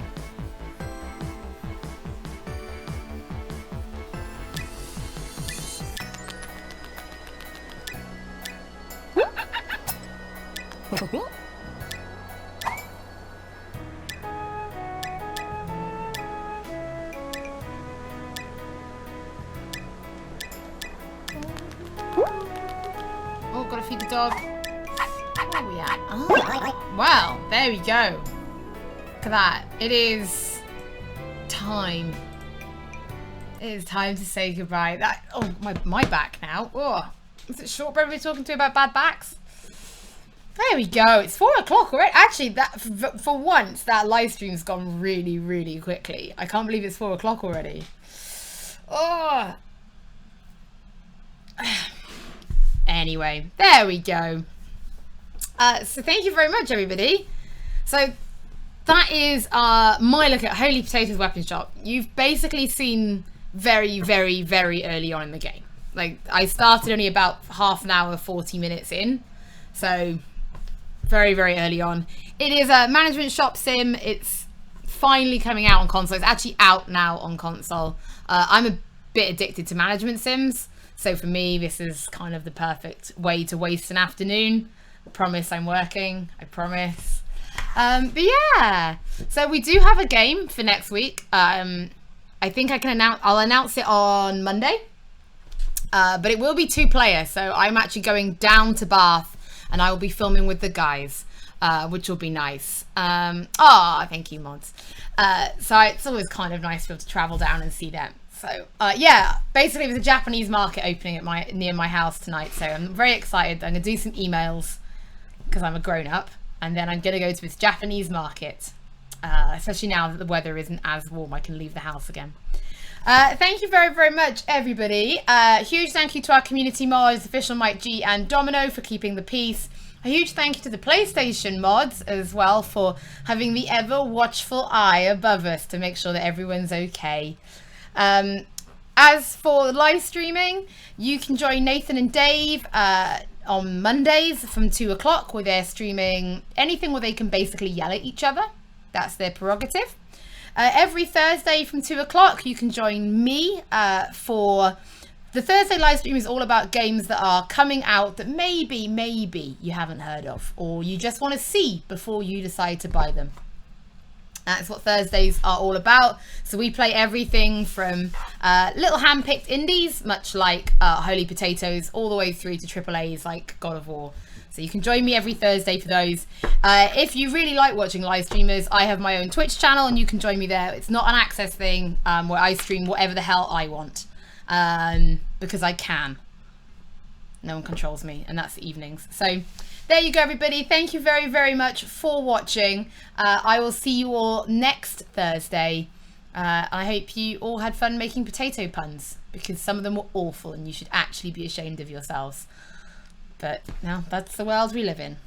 Oh, gotta feed the dog. Where are we at? Oh. Well, there we go. Look at that. It is time. It is time to say goodbye. That my back now. Oh, is it Shortbread we're talking to about bad backs? There we go. It's 4 o'clock already. Actually, that for once, that live stream's gone really, really quickly. I can't believe it's 4 o'clock already. Oh. Anyway, there we go. So thank you very much, everybody. So that is my look at Holy Potatoes Weapon Shop. You've basically seen very, very, very early on in the game. Like, I started only about half an hour, 40 minutes in. So, very, very early on. It is a management shop sim. It's finally coming out on console. It's actually out now on console. I'm a bit addicted to management sims. So for me, this is kind of the perfect way to waste an afternoon. I promise I'm working. I promise. But yeah, so we do have a game for next week. I think I'll announce it on Monday. But it will be 2-player, so I'm actually going down to Bath and I will be filming with the guys, which will be nice. Thank you, mods. So it's always kind of nice to be able to travel down and see them. So yeah, basically there's a Japanese market opening at near my house tonight, so I'm very excited. I'm gonna do some emails because I'm a grown-up, and then I'm gonna go to this Japanese market, especially now that the weather isn't as warm. I can leave the house again. Thank you very, very much, everybody. Huge thank you to our community mods, Official Mike G and Domino, for keeping the peace. A huge thank you to the PlayStation mods as well for having the ever watchful eye above us to make sure that everyone's okay. As for live streaming, you can join Nathan and Dave on Mondays from 2 o'clock, where they're streaming anything where they can basically yell at each other. That's their prerogative. Every Thursday from 2 o'clock, you can join me for the Thursday live stream. Is all about games that are coming out that maybe you haven't heard of, or you just want to see before you decide to buy them. That's what Thursdays are all about. So we play everything from little hand-picked indies, much like Holy Potatoes, all the way through to AAAs like God of War. So you can join me every Thursday for those. If you really like watching live streamers, I have my own Twitch channel and you can join me there. It's not an access thing where I stream whatever the hell I want, because I can. No one controls me, and that's the evenings. So there you go, everybody. Thank you very, very much for watching. I will see you all next Thursday. I hope you all had fun making potato puns, because some of them were awful and you should actually be ashamed of yourselves. But now that's the world we live in.